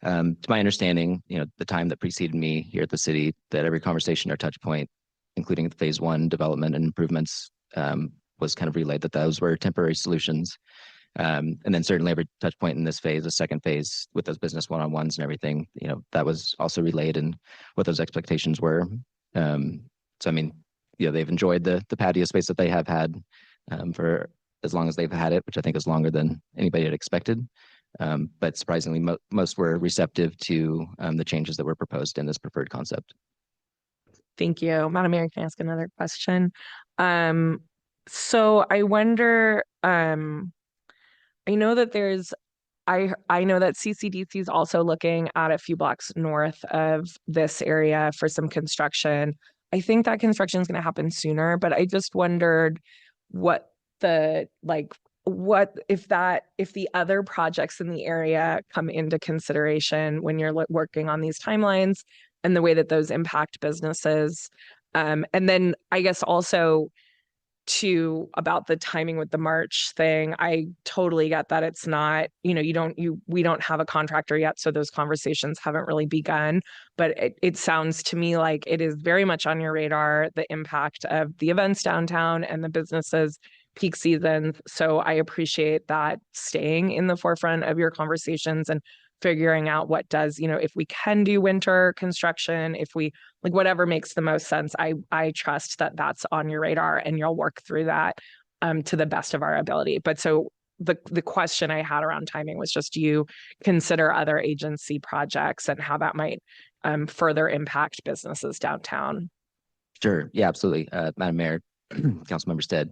To my understanding, the time that preceded me here at the city, that every conversation or touch point, including the phase one development and improvements, was kind of relayed that those were temporary solutions. And then certainly every touch point in this phase, the second phase with those business one-on-ones and everything, that was also relayed and what those expectations were. So, I mean, they've enjoyed the patio space that they have had for as long as they've had it, which I think is longer than anybody had expected. But surprisingly, most were receptive to the changes that were proposed in this preferred concept. Thank you. Madam Mayor, can I ask another question? So I wonder, I know that I know that CCDC is also looking at a few blocks north of this area for some construction. I think that construction is going to happen sooner, but I just wondered what if the other projects in the area come into consideration when you're working on these timelines and the way that those impact businesses. And then I guess also about the timing with the March thing, I totally get that it's not, we don't have a contractor yet, so those conversations haven't really begun, but it sounds to me like it is very much on your radar, the impact of the events downtown and the businesses peak seasons. So I appreciate that staying in the forefront of your conversations and figuring out what does, if we can do winter construction, if we whatever makes the most sense. I trust that that's on your radar and you'll work through that to the best of our ability. But so the question I had around timing was just, do you consider other agency projects and how that might further impact businesses downtown? Sure. Yeah, absolutely. Madam Mayor, Councilmember Stead.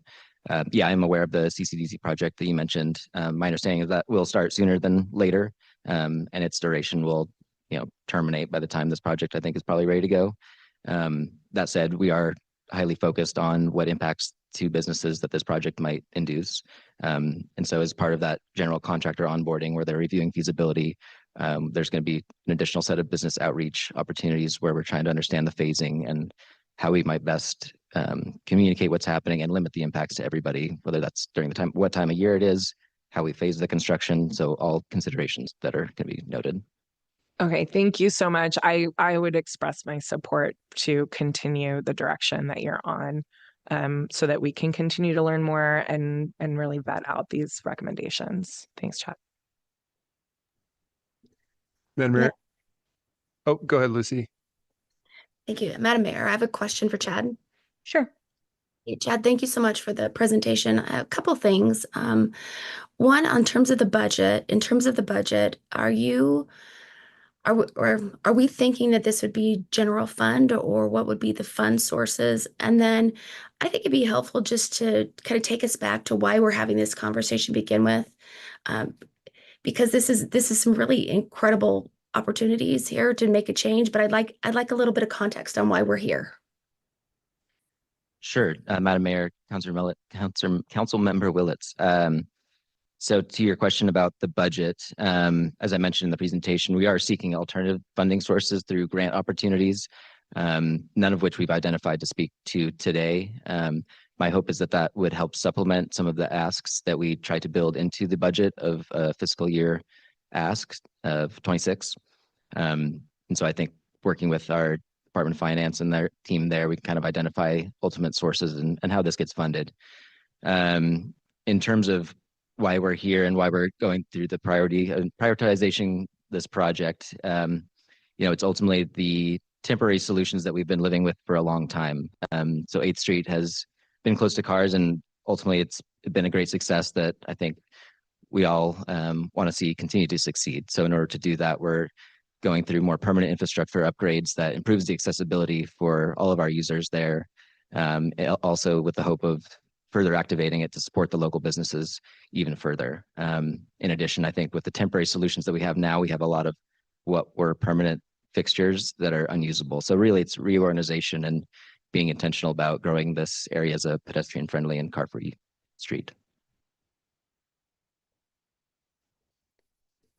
Yeah, I'm aware of the CCDC project that you mentioned. My understanding is that will start sooner than later, and its duration will, terminate by the time this project, I think, is probably ready to go. That said, we are highly focused on what impacts to businesses that this project might induce. And so as part of that general contractor onboarding where they're reviewing feasibility, there's going to be an additional set of business outreach opportunities where we're trying to understand the phasing and how we might best communicate what's happening and limit the impacts to everybody, whether that's during the time, what time of year it is, how we phase the construction. So all considerations that are going to be noted. Okay, thank you so much. I would express my support to continue the direction that you're on, so that we can continue to learn more and really vet out these recommendations. Thanks, Chad. Madam Mayor. Oh, go ahead, Lucy. Thank you. Madam Mayor, I have a question for Chad. Sure. Hey, Chad, thank you so much for the presentation. A couple things. One, in terms of the budget, are we thinking that this would be general fund, or what would be the fund sources? And then I think it'd be helpful just to kind of take us back to why we're having this conversation to begin with. because this is some really incredible opportunities here to make a change, but I'd like a little bit of context on why we're here. Sure, Madam Mayor, Council Member Willetts. So to your question about the budget, as I mentioned in the presentation, we are seeking alternative funding sources through grant opportunities, none of which we've identified to speak to today. My hope is that that would help supplement some of the asks that we try to build into the budget of fiscal year asks of 26. And so I think working with our Department of Finance and their team there, we can kind of identify ultimate sources and how this gets funded. In terms of why we're here and why we're going through the prioritization this project, it's ultimately the temporary solutions that we've been living with for a long time. So 8th Street has been close to cars, and ultimately it's been a great success that I think we all want to see continue to succeed. So in order to do that, we're going through more permanent infrastructure upgrades that improves the accessibility for all of our users there. Also with the hope of further activating it to support the local businesses even further. In addition, I think with the temporary solutions that we have now, we have a lot of what were permanent fixtures that are unusable. So really it's reorganization and being intentional about growing this area as a pedestrian friendly and car free street.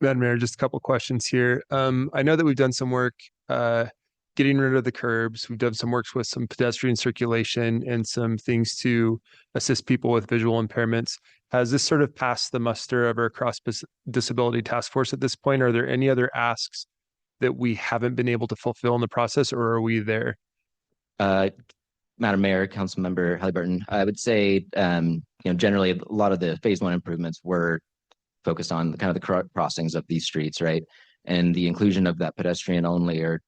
Madam Mayor, just a couple questions here. I know that we've done some work getting rid of the curbs. We've done some works with some pedestrian circulation and some things to assist people with visual impairments. Has this sort of passed the muster of our cross disability task force at this point? Are there any other asks that we haven't been able to fulfill in the process, or are we there? Madam Mayor, Councilmember Halliburton, I would say, generally a lot of the phase 1 improvements were focused on kind of the crossings of these streets, right? And the inclusion of that pedestrian only or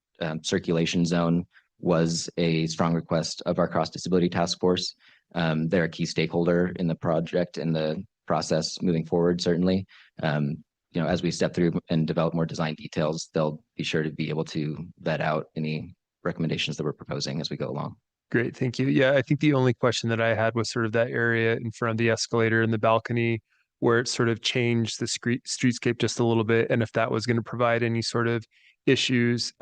circulation zone was a strong request of our cross disability task force. They're a key stakeholder in the project and the process moving forward, certainly. As we step through and develop more design details, they'll be sure to be able to vet out any recommendations that we're proposing as we go along. Great, thank you. Yeah, I think the only question that I had was sort of that area in front of the escalator and the balcony where it sort of changed the streetscape just a little bit, and if that was going to provide any sort of issues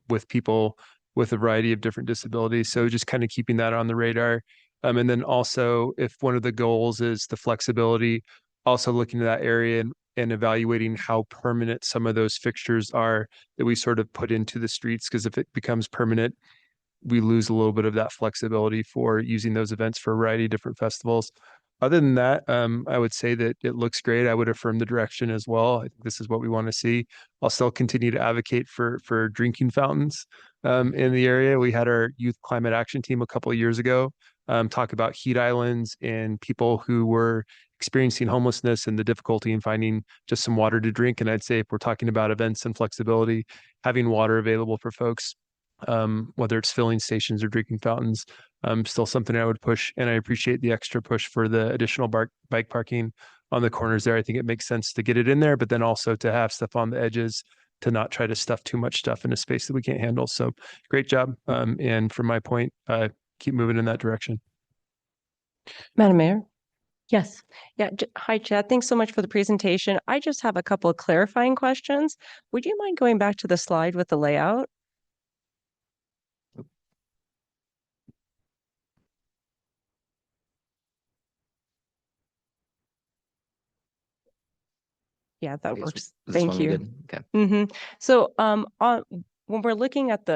with people with a variety of different disabilities. So just kind of keeping that on the radar. And then also, if one of the goals is the flexibility, also looking at that area and evaluating how permanent some of those fixtures are that we sort of put into the streets, because if it becomes permanent, we lose a little bit of that flexibility for using those events for a variety of different festivals. Other than that, I would say that it looks great. I would affirm the direction as well. I think this is what we want to see. I'll still continue to advocate for drinking fountains in the area. We had our youth climate action team a couple of years ago talk about heat islands and people who were experiencing homelessness and the difficulty in finding just some water to drink. And I'd say if we're talking about events and flexibility, having water available for folks, whether it's filling stations or drinking fountains, still something I would push. And I appreciate the extra push for the additional bike parking on the corners there. I think it makes sense to get it in there, but then also to have stuff on the edges to not try to stuff too much stuff in a space that we can't handle. So great job. And from my point, keep moving in that direction. Madam Mayor? Yes. Yeah. Hi, Chad. Thanks so much for the presentation. I just have a couple of clarifying questions. Would you mind going back to the slide with the layout? Yeah, that works. Is this Thank one we you. good? Okay. So, when we're looking at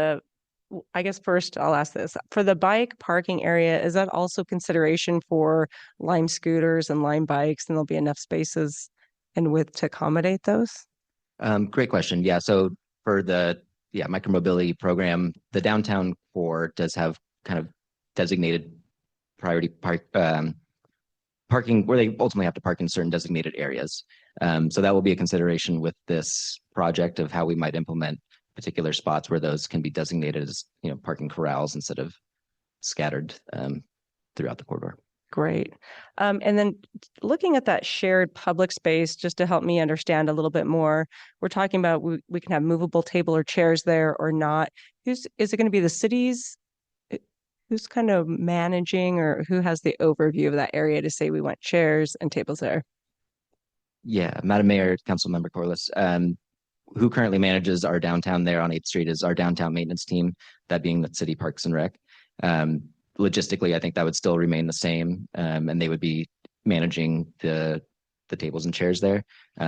I guess first I'll ask this. For the bike parking area, is that also consideration for Lime scooters and Lime bikes, and there'll be enough spaces and width to accommodate those? Great question. Yeah. So for the micromobility program, the downtown core does have kind of designated priority parking where they ultimately have to park in certain designated areas. So that will be a consideration with this project of how we might implement particular spots where those can be designated as, parking corrals instead of scattered throughout the corridor. Great. And then looking at that shared public space, just to help me understand a little bit more, we're talking about we can have movable table or chairs there or not. Is it going to be the cities? Who's kind of managing, or who has the overview of that area to say we want chairs and tables there? Yeah, Madam Mayor, Councilmember Corliss, who currently manages our downtown there on 8th Street is our downtown maintenance team, that being the city parks and rec. Logistically, I think that would still remain the same, and they would be managing the tables and chairs there.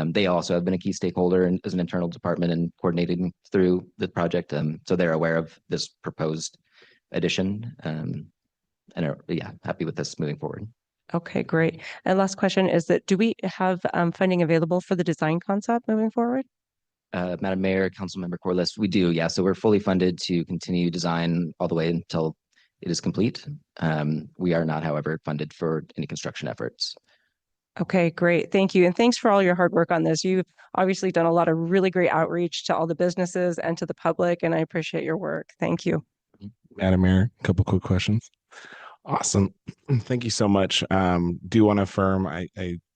They also have been a key stakeholder and as an internal department and coordinating through the project. So they're aware of this proposed addition, and are, yeah, happy with this moving forward. Okay, great. And last question is that do we have funding available for the design concept moving forward? Madam Mayor, Councilmember Corliss, we do, yeah. So we're fully funded to continue design all the way until it is complete. We are not, however, funded for any construction efforts. Okay, great. Thank you. And thanks for all your hard work on this. You've obviously done a lot of really great outreach to all the businesses and to the public, and I appreciate your work. Thank you. Madam Mayor, a couple quick questions. Awesome. Thank you so much. Do want to affirm, I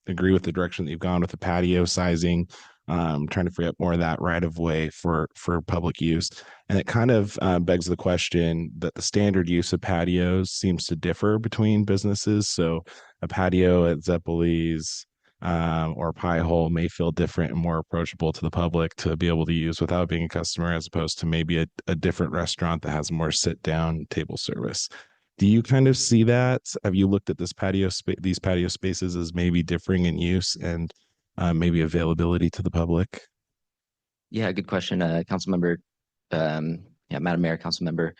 agree with the direction that you've gone with the patio sizing, trying to free up more of that right of way for public use. And it kind of begs the question that the standard use of patios seems to differ between businesses. So a patio at Zeppelis or Pie Hole may feel different and more approachable to the public to be able to use without being a customer, as opposed to maybe a different restaurant that has more sit down table service. Do you kind of see that? Have you looked at these patio spaces as maybe differing in use and maybe availability to the public? Yeah, good question. Councilmember, Madam Mayor, Councilmember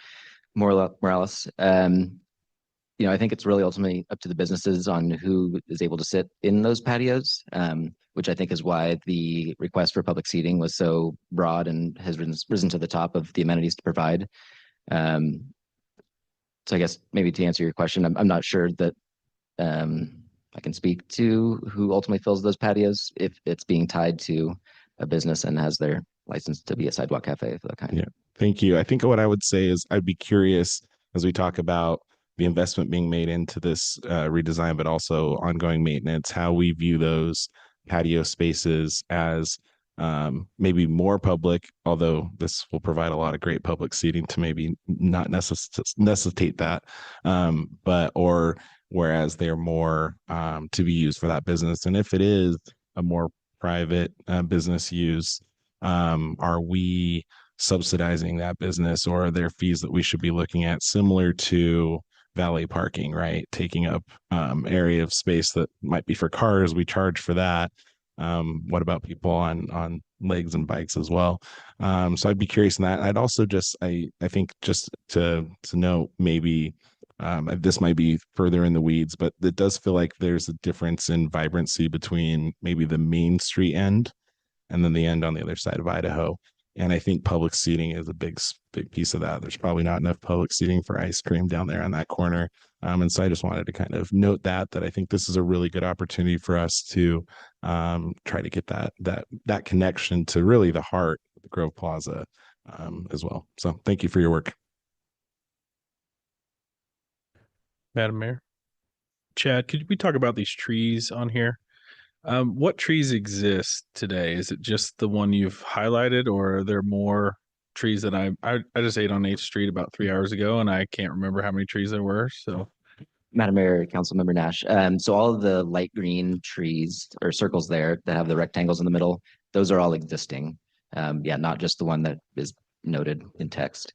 Morales. I think it's really ultimately up to the businesses on who is able to sit in those patios, which I think is why the request for public seating was so broad and has risen to the top of the amenities to provide. So I guess maybe to answer your question, I'm not sure that I can speak to who ultimately fills those patios if it's being tied to a business and has their license to be a sidewalk cafe of that kind. Yeah, thank you. I think what I would say is I'd be curious as we talk about the investment being made into this redesign, but also ongoing maintenance, how we view those patio spaces as maybe more public, although this will provide a lot of great public seating to maybe not necessitate that, or whereas they're more to be used for that business. And if it is a more private business use, are we subsidizing that business, or are there fees that we should be looking at similar to valet parking, right? Taking up area of space that might be for cars, we charge for that. What about people on legs and bikes as well? So I'd be curious in that. I'd also I think just to note, maybe this might be further in the weeds, but it does feel like there's a difference in vibrancy between maybe the Main Street end and then the end on the other side of Idaho. And I think public seating is a big piece of that. There's probably not enough public seating for ice cream down there on that corner. And so I just wanted to kind of note that I think this is a really good opportunity for us to try to get that connection to really the heart of the Grove Plaza as well. So thank you for your work. Madam Mayor. Chad, could we talk about these trees on here? What trees exist today? Is it just the one you've highlighted, or are there more trees that I just ate on 8th Street about 3 hours ago, and I can't remember how many trees there were. So, Madam Mayor, Councilmember Nash. So all of the light green trees or circles there that have the rectangles in the middle, those are all existing. Not just the one that is noted in text.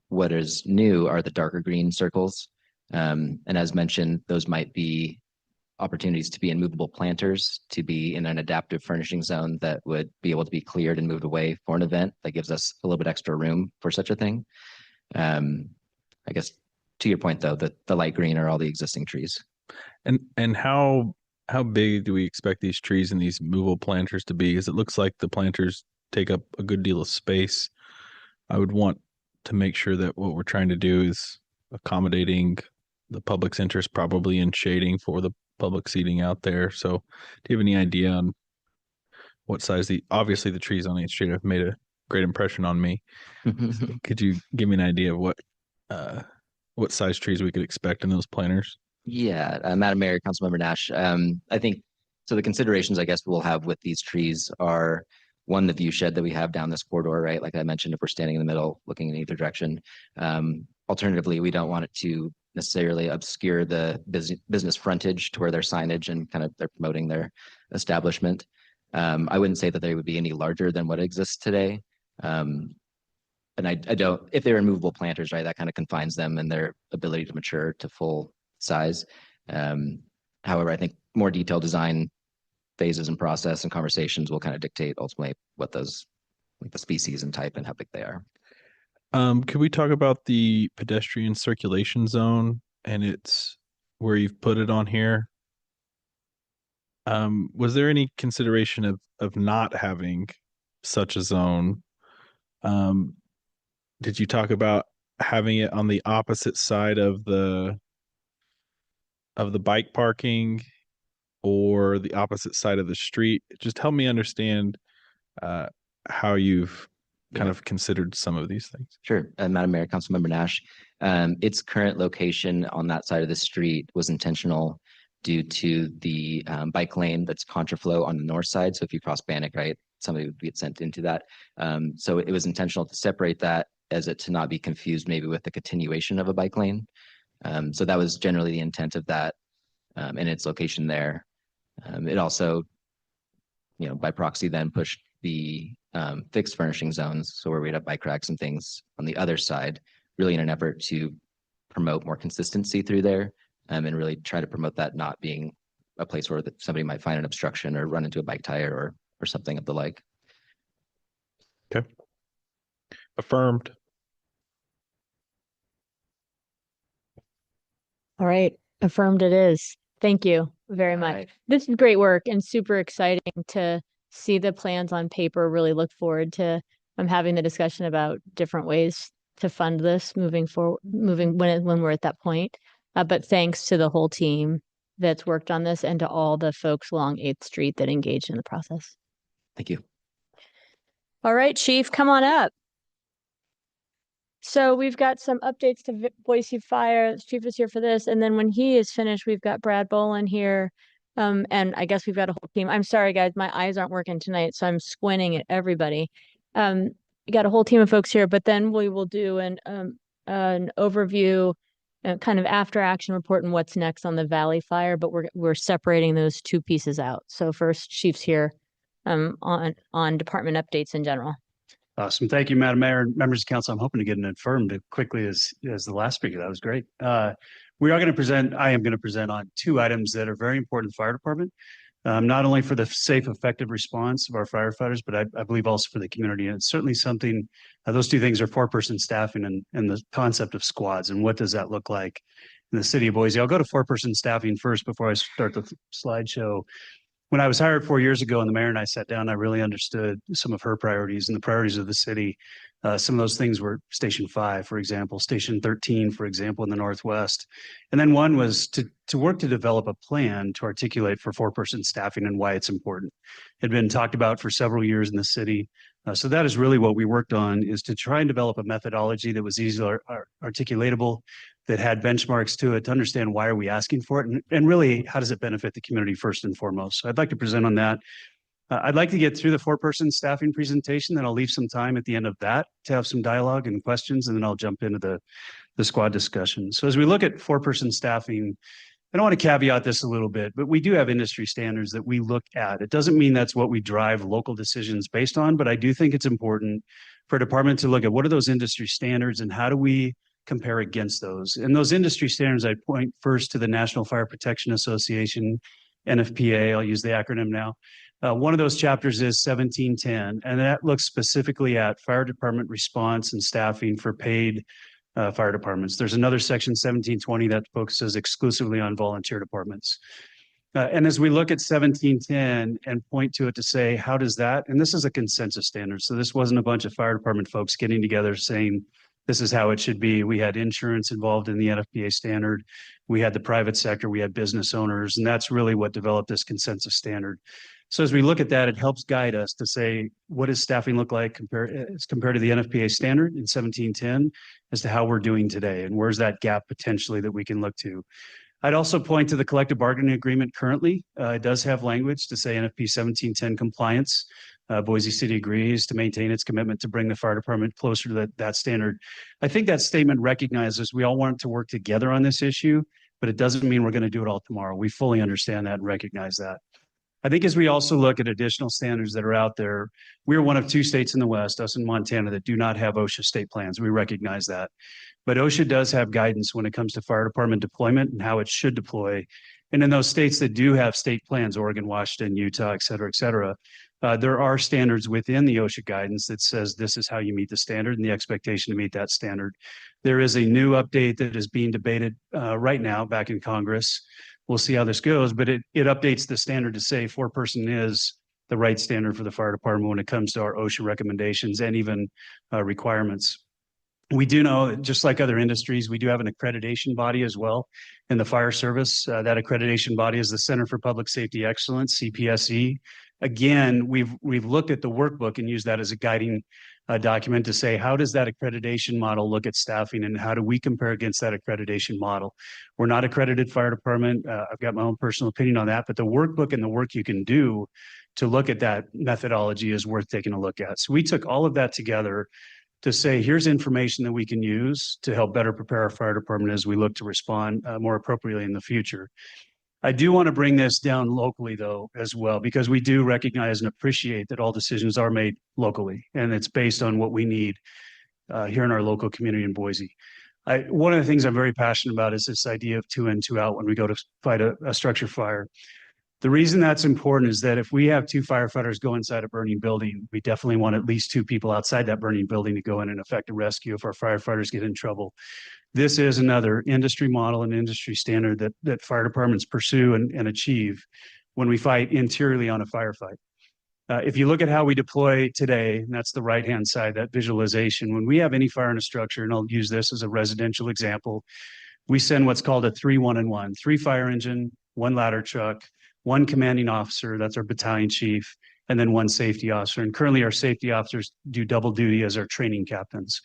What is new are the darker green circles. And as mentioned, those might be opportunities to be in movable planters, to be in an adaptive furnishing zone that would be able to be cleared and moved away for an event that gives us a little bit extra room for such a thing. I guess to your point though, that the light green are all the existing trees. And how big do we expect these trees and these movable planters to be? Because it looks like the planters take up a good deal of space. I would want to make sure that what we're trying to do is accommodating the public's interest, probably in shading for the public seating out there. So do you have any idea on what size obviously the trees on 8th Street have made a great impression on me. So could you give me an idea of what size trees we could expect in those planters? Yeah, Madam Mayor, Councilmember Nash, I think, so the considerations I guess we'll have with these trees are, one, the view shed that we have down this corridor, right? Like I mentioned, if we're standing in the middle, looking in either direction. Alternatively, we don't want it to necessarily obscure the business frontage to where their signage and kind of they're promoting their establishment. I wouldn't say that they would be any larger than what exists today. And I don't, if they're immovable planters, right, that kind of confines them and their ability to mature to full size. However, I think more detailed design phases and process and conversations will kind of dictate ultimately what those, like the species and type and how big they are. Could we talk about the pedestrian circulation zone and it's where you've put it on here? Was there any consideration of not having such a zone? Did you talk about having it on the opposite side of the bike parking or the opposite side of the street? Just help me understand how you've kind of considered some of these things. Sure. Madam Mayor, Councilmember Nash, its current location on that side of the street was intentional due to the bike lane that's contraflow on the north side. So if you cross Bannock, right, somebody would get sent into that. So it was intentional to separate that as it to not be confused maybe with the continuation of a bike lane. So that was generally the intent of that and its location there. It also, you know, by proxy then pushed the fixed furnishing zones, so where we'd have bike racks and things on the other side, really in an effort to promote more consistency through there and really try to promote that not being a place where somebody might find an obstruction or run into a bike tire or something of the like. Okay. Affirmed. All right, affirmed it is. Thank you very much. Right. This is great work and super exciting to see the plans on paper. Really look forward to having the discussion about different ways to fund this moving forward, when we're at that point. But thanks to the whole team that's worked on this and to all the folks along 8th Street that engaged in the process. Thank you. All right, Chief, come on up. So we've got some updates to Boise Fire. The Chief is here for this. And then when he is finished, we've got Brad Bolin here. And I guess we've got a whole team. I'm sorry, guys, my eyes aren't working tonight, so I'm squinting at everybody. We got a whole team of folks here, but then we will do an overview, kind of after action report and what's next on the Valley Fire, but we're separating those two pieces out. So first, Chief's here on department updates in general. Awesome. Thank you, Madam Mayor and members of council. I'm hoping to get it affirmed as quickly as the last speaker. That was great. I am going to present on 2 items that are very important to the fire department, not only for the safe, effective response of our firefighters, but I believe also for the community. And it's certainly something, those 2 things are 4-person staffing and the concept of squads. And what does that look like in the city of Boise? I'll go to 4-person staffing first before I start the slideshow. When I was hired 4 years ago and the mayor and I sat down, I really understood some of her priorities and the priorities of the city. Some of those things were Station 5, for example, Station 13, for example, in the Northwest. And then one was to work to develop a plan to articulate for 4-person staffing and why it's important. It had been talked about for several years in the city. So that is really what we worked on, is to try and develop a methodology that was easily articulatable, that had benchmarks to it, to understand why are we asking for it, and really how does it benefit the community first and foremost. So I'd like to present on that. I'd like to get through the 4-person staffing presentation, then I'll leave some time at the end of that to have some dialogue and questions, and then I'll jump into the squad discussion. So as we look at 4-person staffing, I don't want to caveat this a little bit, but we do have industry standards that we look at. It doesn't mean that's what we drive local decisions based on, but I do think it's important for a department to look at what are those industry standards and how do we compare against those. And those industry standards, I point first to the National Fire Protection Association, NFPA, I'll use the acronym now. One of those chapters is 1710, and that looks specifically at fire department response and staffing for paid fire departments. There's another section, 1720, that focuses exclusively on volunteer departments. And as we look at 1710 and point to it to say, how does that, and this is a consensus standard. So this wasn't a bunch of fire department folks getting together saying, this is how it should be. We had insurance involved in the NFPA standard. We had the private sector, we had business owners, and that's really what developed this consensus standard. So as we look at that, it helps guide us to say, what does staffing look like compared to the NFPA standard in 1710 as to how we're doing today, and where's that gap potentially that we can look to. I'd also point to the collective bargaining agreement currently. It does have language to say NFP 1710 compliance. Boise City agrees to maintain its commitment to bring the fire department closer to that standard. I think that statement recognizes we all want to work together on this issue, but it doesn't mean we're going to do it all tomorrow. We fully understand that and recognize that. I think as we also look at additional standards that are out there, we're one of 2 states in the West, us and Montana, that do not have OSHA state plans. We recognize that. But OSHA does have guidance when it comes to fire department deployment and how it should deploy. And in those states that do have state plans, Oregon, Washington, Utah, et cetera, there are standards within the OSHA guidance that says this is how you meet the standard and the expectation to meet that standard. There is a new update that is being debated right now back in Congress. We'll see how this goes, but it updates the standard to say 4-person is the right standard for the fire department when it comes to our OSHA recommendations and even requirements. We do know, just like other industries, we do have an accreditation body as well in the fire service. That accreditation body is the Center for Public Safety Excellence, CPSE. Again, we've looked at the workbook and used that as a guiding document to say, how does that accreditation model look at staffing and how do we compare against that accreditation model? We're not accredited fire department. I've got my own personal opinion on that, but the workbook and the work you can do to look at that methodology is worth taking a look at. So we took all of that together to say, here's information that we can use to help better prepare our fire department as we look to respond more appropriately in the future. I do want to bring this down locally, though, as well, because we do recognize and appreciate that all decisions are made locally, and it's based on what we need here in our local community in Boise. One of the things I'm very passionate about is this idea of 2 in, 2 out when we go to fight a structure fire. The reason that's important is that if we have 2 firefighters go inside a burning building, we definitely want at least 2 people outside that burning building to go in and effect a rescue if our firefighters get in trouble. This is another industry model and industry standard that fire departments pursue and achieve when we fight interiorly on a firefight. If you look at how we deploy today, and that's the right-hand side, that visualization, when we have any fire in a structure, and I'll use this as a residential example, we send what's called a 3-1-1, 3 fire engine, 1 ladder truck, 1 commanding officer, that's our battalion chief, and then 1 safety officer. And currently our safety officers do double duty as our training captains.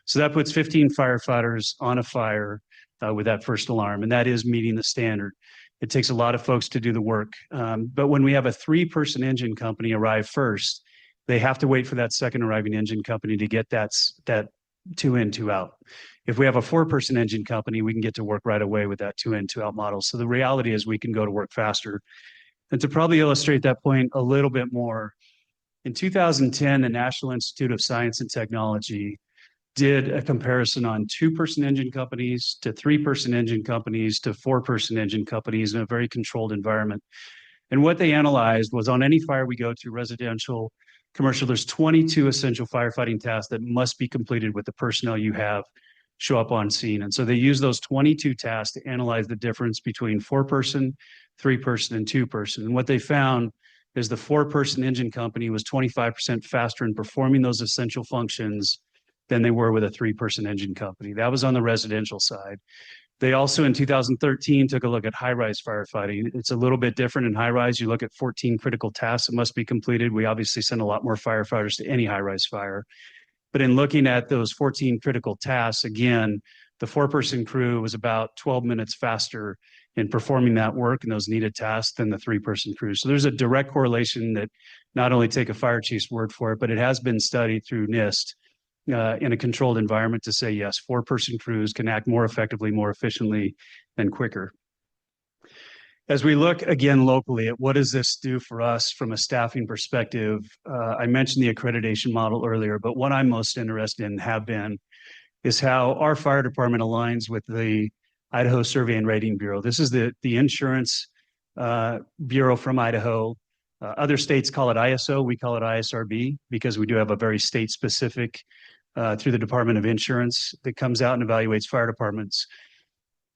So that puts 15 firefighters on a fire with that first alarm, and that is meeting the standard. It takes a lot of folks to do the work. But when we have a 3-person engine company arrive first, they have to wait for that second arriving engine company to get that 2 in, 2 out. If we have a 4-person engine company, we can get to work right away with that 2 in, 2 out model. So the reality is we can go to work faster. And to probably illustrate that point a little bit more, in 2010, the National Institute of Science and Technology did a comparison on 2-person engine companies to 3-person engine companies to 4-person engine companies in a very controlled environment. And what they analyzed was on any fire we go to, residential, commercial, there's 22 essential firefighting tasks that must be completed with the personnel you have show up on scene. And so they use those 22 tasks to analyze the difference between 4-person, 3-person, and 2-person. And what they found is the 4-person engine company was 25% faster in performing those essential functions than they were with a 3-person engine company. That was on the residential side. They also, in 2013, took a look at high-rise firefighting. It's a little bit different in high-rise. You look at 14 critical tasks that must be completed. We obviously send a lot more firefighters to any high-rise fire. But in looking at those 14 critical tasks, again, the 4-person crew was about 12 minutes faster in performing that work and those needed tasks than the 3-person crew. So there's a direct correlation that not only take a fire chief's word for it, but it has been studied through NIST in a controlled environment to say, yes, 4-person crews can act more effectively, more efficiently, and quicker. As we look again locally at what does this do for us from a staffing perspective, I mentioned the accreditation model earlier, but what I'm most interested in have been is how our fire department aligns with the Idaho Survey and Rating Bureau. This is the insurance bureau from Idaho. Other states call it ISO, we call it ISRB because we do have a very state-specific through the Department of Insurance that comes out and evaluates fire departments.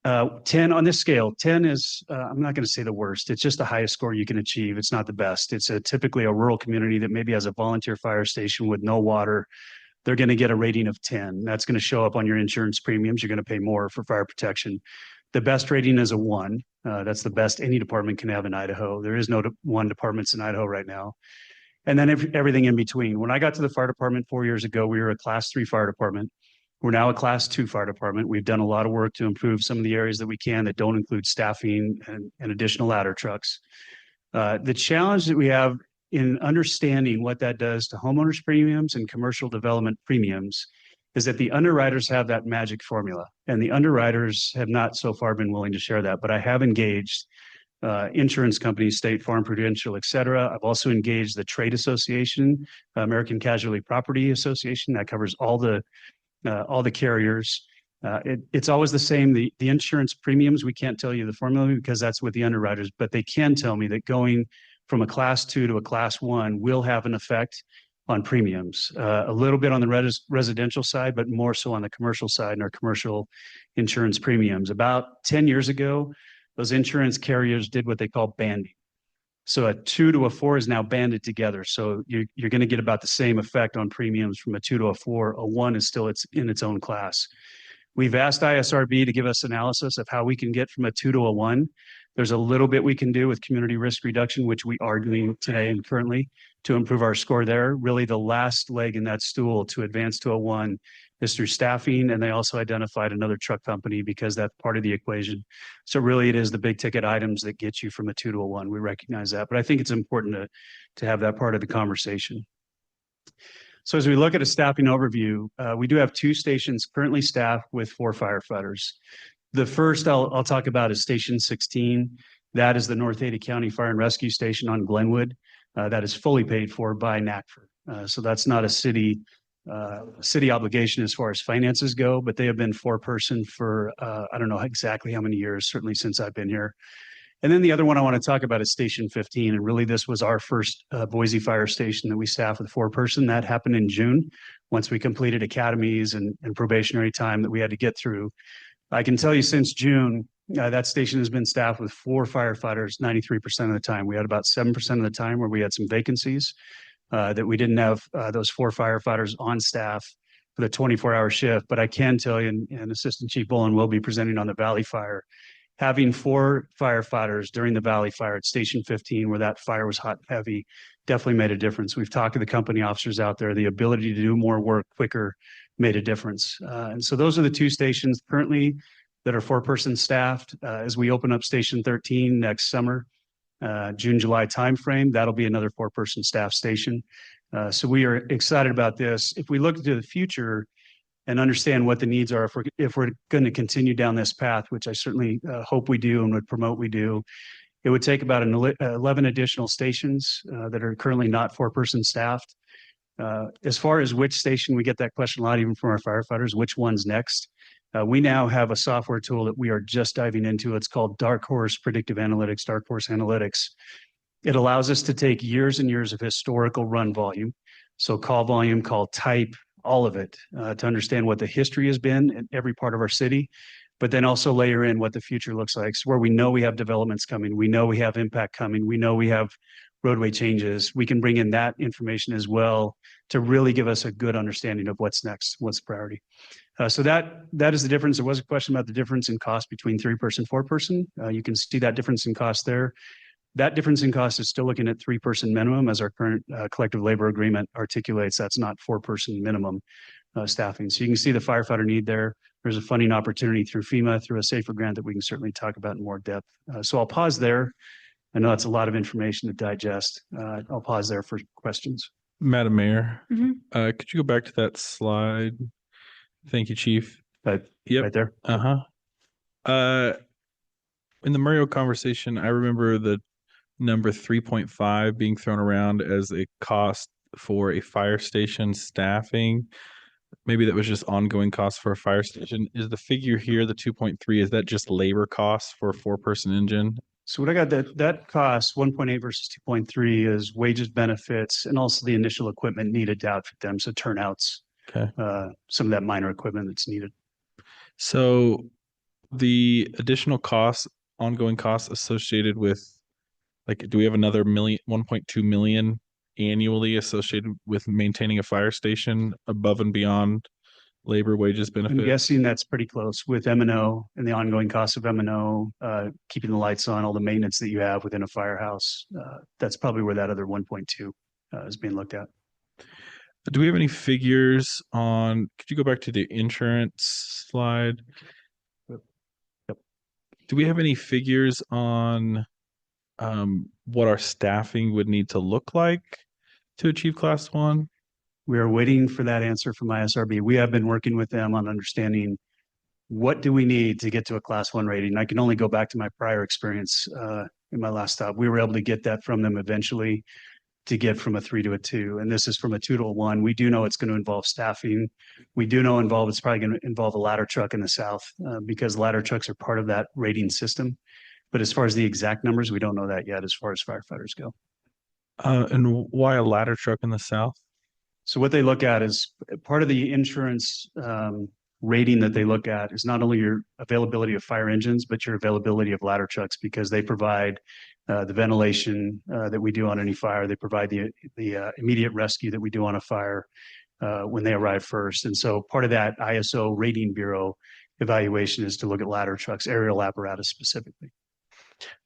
10 on this scale, 10 is, I'm not going to say the worst. It's just the highest score you can achieve. It's not the best. It's typically a rural community that maybe has a volunteer fire station with no water. They're going to get a rating of 10. That's going to show up on your insurance premiums. You're going to pay more for fire protection. The best rating is a 1. That's the best any department can have in Idaho. There is no 1 departments in Idaho right now. And then everything in between. When I got to the fire department 4 years ago, we were a class 3 fire department. We're now a class 2 fire department. We've done a lot of work to improve some of the areas that we can that don't include staffing and additional ladder trucks. The challenge that we have in understanding what that does to homeowners premiums and commercial development premiums is that the underwriters have that magic formula, and the underwriters have not so far been willing to share that, but I have engaged insurance companies, State Farm, Prudential, et cetera. I've also engaged the trade association, American Casualty Property Association, that covers all the carriers. It's always the same. The insurance premiums, we can't tell you the formula because that's with the underwriters, but they can tell me that going from a class 2 to a class 1 will have an effect on premiums. A little bit on the residential side, but more so on the commercial side and our commercial insurance premiums. About 10 years ago, those insurance carriers did what they call banding. So a 2 to a 4 is now banded together. So you're going to get about the same effect on premiums from a 2 to a 4. A 1 is still in its own class. We've asked ISRB to give us analysis of how we can get from a 2 to a 1. There's a little bit we can do with community risk reduction, which we are doing today and currently to improve our score there. Really, the last leg in that stool to advance to a 1 is through staffing, and they also identified another truck company because that's part of the equation. So really, it is the big ticket items that get you from a 2 to a 1. We recognize that, but I think it's important to have that part of the conversation. So as we look at a staffing overview, we do have 2 stations currently staffed with 4 firefighters. The first I'll talk about is Station 16. That is the North Ada County Fire and Rescue Station on Glenwood. That is fully paid for by NACFR. So that's not a city obligation as far as finances go, but they have been 4-person for I don't know exactly how many years, certainly since I've been here. And then the other one I want to talk about is Station 15. And really, this was our first Boise fire station that we staffed with 4-person. That happened in June, once we completed academies and probationary time that we had to get through. I can tell you since June, that station has been staffed with 4 firefighters 93% of the time. We had about 7% of the time where we had some vacancies that we didn't have those 4 firefighters on staff for the 24-hour shift. But I can tell you, and Assistant Chief Bullen will be presenting on the Valley Fire, having 4 firefighters during the Valley Fire at Station 15, where that fire was hot and heavy, definitely made a difference. We've talked to the company officers out there. The ability to do more work quicker made a difference. And so those are the 2 stations currently that are 4-person staffed. As we open up Station 13 next summer, June, July timeframe, that'll be another 4-person staff station. So we are excited about this. If we look to the future and understand what the needs are, if we're going to continue down this path, which I certainly hope we do and would promote we do, it would take about 11 additional stations that are currently not 4-person staffed. As far as which station, we get that question a lot, even from our firefighters, which one's next? We now have a software tool that we are just diving into. It's called Dark Horse Predictive Analytics, Dark Horse Analytics. It allows us to take years and years of historical run volume, so call volume, call type, all of it, to understand what the history has been in every part of our city, but then also layer in what the future looks like. So where we know we have developments coming, we know we have impact coming, we know we have roadway changes, we can bring in that information as well to really give us a good understanding of what's next, what's the priority. So that is the difference. There was a question about the difference in cost between 3-person, 4-person. You can see that difference in cost there. That difference in cost is still looking at 3-person minimum, as our current collective labor agreement articulates. That's not 4-person minimum staffing. So you can see the firefighter need there. There's a funding opportunity through FEMA, through a SAFER grant that we can certainly talk about in more depth. So I'll pause there. I know that's a lot of information to digest. I'll pause there for questions. Madam Mayor, could you go back to that slide? Thank you, Chief. But Yep. right there. In the Mario conversation, I remember the number 3.5 being thrown around as a cost for a fire station staffing. Maybe that was just ongoing costs for a fire station. Is the figure here, the 2.3, is that just labor costs for a 4-person engine? So what I got, that cost 1.8 versus 2.3 is wages, benefits, and also the initial equipment needed to outfit them. So turnouts, some of that minor equipment that's needed. So the additional costs, ongoing costs associated with, like, do we have another 1.2 million annually associated with maintaining a fire station above and beyond labor, wages, benefits? I'm guessing that's pretty close with M&O and the ongoing costs of M&O, keeping the lights on, all the maintenance that you have within a firehouse. That's probably where that other 1.2 is being looked at. Do we have any figures on, could you go back to the insurance slide? Yep. Do we have any figures on what our staffing would need to look like to achieve class one? We are waiting for that answer from ISRB. We have been working with them on understanding what do we need to get to a class one rating. I can only go back to my prior experience in my last stop. We were able to get that from them eventually to get from a 3 to a 2. And this is from a 2 to a 1. We do know it's going to involve staffing. We do know it's probably going to involve a ladder truck in the south because ladder trucks are part of that rating system. But as far as the exact numbers, we don't know that yet as far as firefighters go. And why a ladder truck in the south? So what they look at is part of the insurance rating that they look at is not only your availability of fire engines, but your availability of ladder trucks because they provide the ventilation that we do on any fire. They provide the immediate rescue that we do on a fire when they arrive first. And so part of that ISO Rating Bureau evaluation is to look at ladder trucks, aerial apparatus specifically.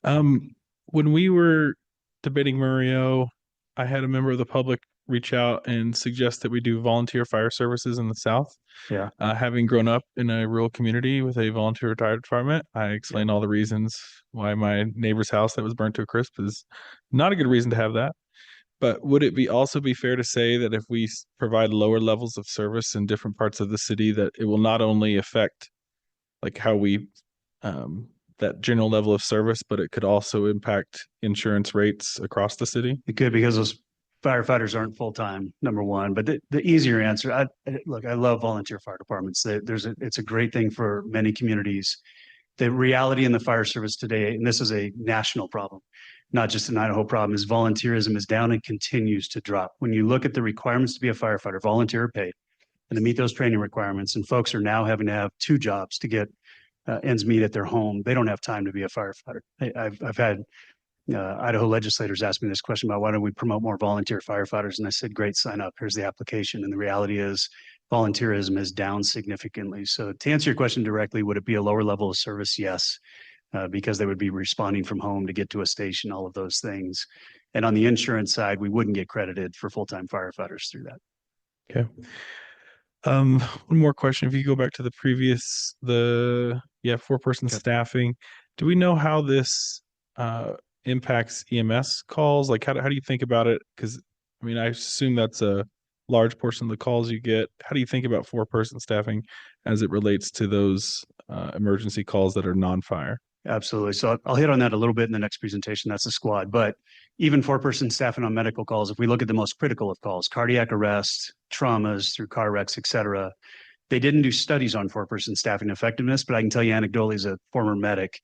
When we were debating Murillo, I had a member of the public reach out and suggest that we do volunteer fire services in the South. Yeah. Having grown up in a rural community with a volunteer retired department, I explained all the reasons why my neighbor's house that was burnt to a crisp is not a good reason to have that. But would it be also be fair to say that if we provide lower levels of service in different parts of the city, that it will not only affect like how we that general level of service, but it could also impact insurance rates across the city? It could because those firefighters aren't full-time, number one. But the easier answer, I love volunteer fire departments. It's a great thing for many communities. The reality in the fire service today, and this is a national problem, not just an Idaho problem, is volunteerism is down and continues to drop. When you look at the requirements to be a firefighter, volunteer or paid, and to meet those training requirements, and folks are now having to have 2 jobs to get ends meet at their home. They don't have time to be a firefighter. I've had Idaho legislators ask me this question about why don't we promote more volunteer firefighters? And I said, great, sign up. Here's the application. And the reality is volunteerism is down significantly. So to answer your question directly, would it be a lower level of service? Yes, because they would be responding from home to get to a station, all of those things. And on the insurance side, we wouldn't get credited for full-time firefighters through that. Okay. One more question. If you go back to the previous, 4-person staffing, do we know how this impacts EMS calls? Like, how do you think about it? Because I mean, I assume that's a large portion of the calls you get. How do you think about 4-person staffing as it relates to those emergency calls that are non-fire? Absolutely. So I'll hit on that a little bit in the next presentation. That's a squad. But even 4-person staffing on medical calls, if we look at the most critical of calls, cardiac arrest, traumas through car wrecks, et cetera, they didn't do studies on 4-person staffing effectiveness, but I can tell you anecdotally as a former medic,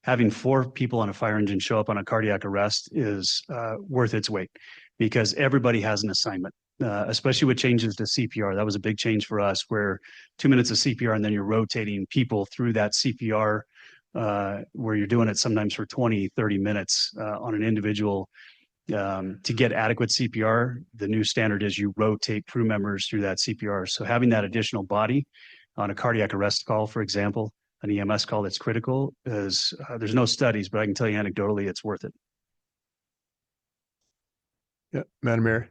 having 4 people on a fire engine show up on a cardiac arrest is worth its weight because everybody has an assignment. Especially with changes to CPR. That was a big change for us where 2 minutes of CPR and then you're rotating people through that CPR where you're doing it sometimes for 20, 30 minutes on an individual. To get adequate CPR, the new standard is you rotate crew members through that CPR. So having that additional body on a cardiac arrest call, for example, an EMS call that's critical is there's no studies, but I can tell you anecdotally, it's worth it. Yeah, Madam Mayor.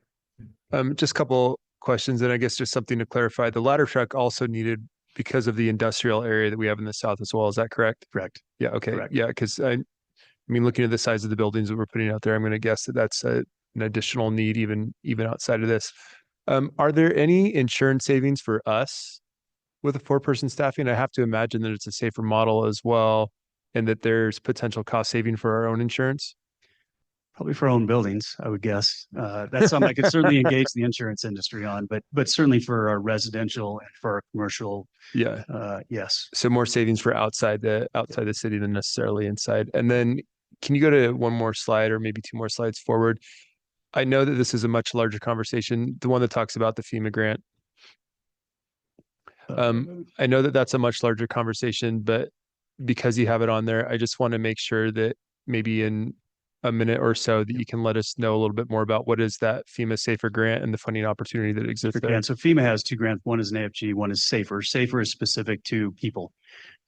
Just a couple questions, and I guess just something to clarify. The ladder truck also needed because of the industrial area that we have in the south as well. Is that correct? Correct. Yeah. Okay. Correct. Yeah. Because I mean, looking at the size of the buildings that we're putting out there, I'm going to guess that that's an additional need even outside of this. Are there any insurance savings for us with a 4-person staffing? I have to imagine that it's a safer model as well, and that there's potential cost saving for our own insurance. Probably for our own buildings, I would guess. That's something I could certainly engage the insurance industry on, but certainly for our residential and for our commercial, Yeah. yes. So more savings for outside the city than necessarily inside. And then can you go to one more slide or maybe 2 more slides forward? I know that this is a much larger conversation, the one that talks about the FEMA grant. I know that that's a much larger conversation, but because you have it on there, I just want to make sure that maybe in a minute or so that you can let us know a little bit more about what is that FEMA Safer grant and the funding opportunity that exists there. And so FEMA has 2 grants. One is an AFG, one is Safer. Safer is specific to people.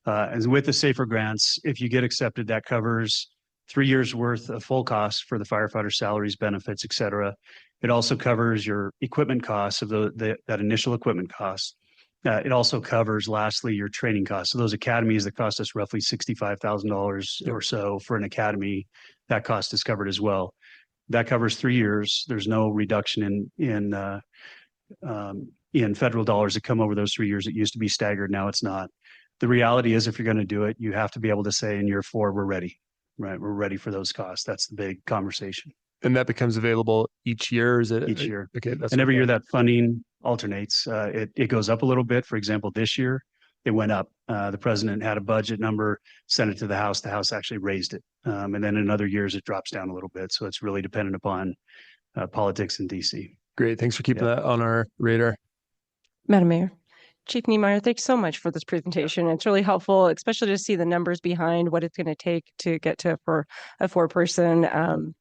And with the Safer grants, if you get accepted, that covers 3 years worth of full costs for the firefighter salaries, benefits, et cetera. It also covers your equipment costs of that initial equipment costs. It also covers, lastly, your training costs. So those academies that cost us roughly $65,000 or so for an academy, that cost is covered as well. That covers 3 years. There's no reduction in federal dollars that come over those 3 years. It used to be staggered. Now it's not. The reality is, if you're going to do it, you have to be able to say in year 4, we're ready, right? We're ready for those costs. That's the big conversation. And that becomes available each year, or is it? Each year. Okay. That's And every okay. year that funding alternates. It goes up a little bit. For example, this year it went up. The president had a budget number, sent it to the House. The House actually raised it. And then in other years it drops down a little bit. So it's really dependent upon politics in DC. Great. Thanks for keeping that on our radar. Madam Mayor. Chief Niemeyer, thanks so much for this presentation. It's really helpful, especially to see the numbers behind what it's going to take to get to for a 4-person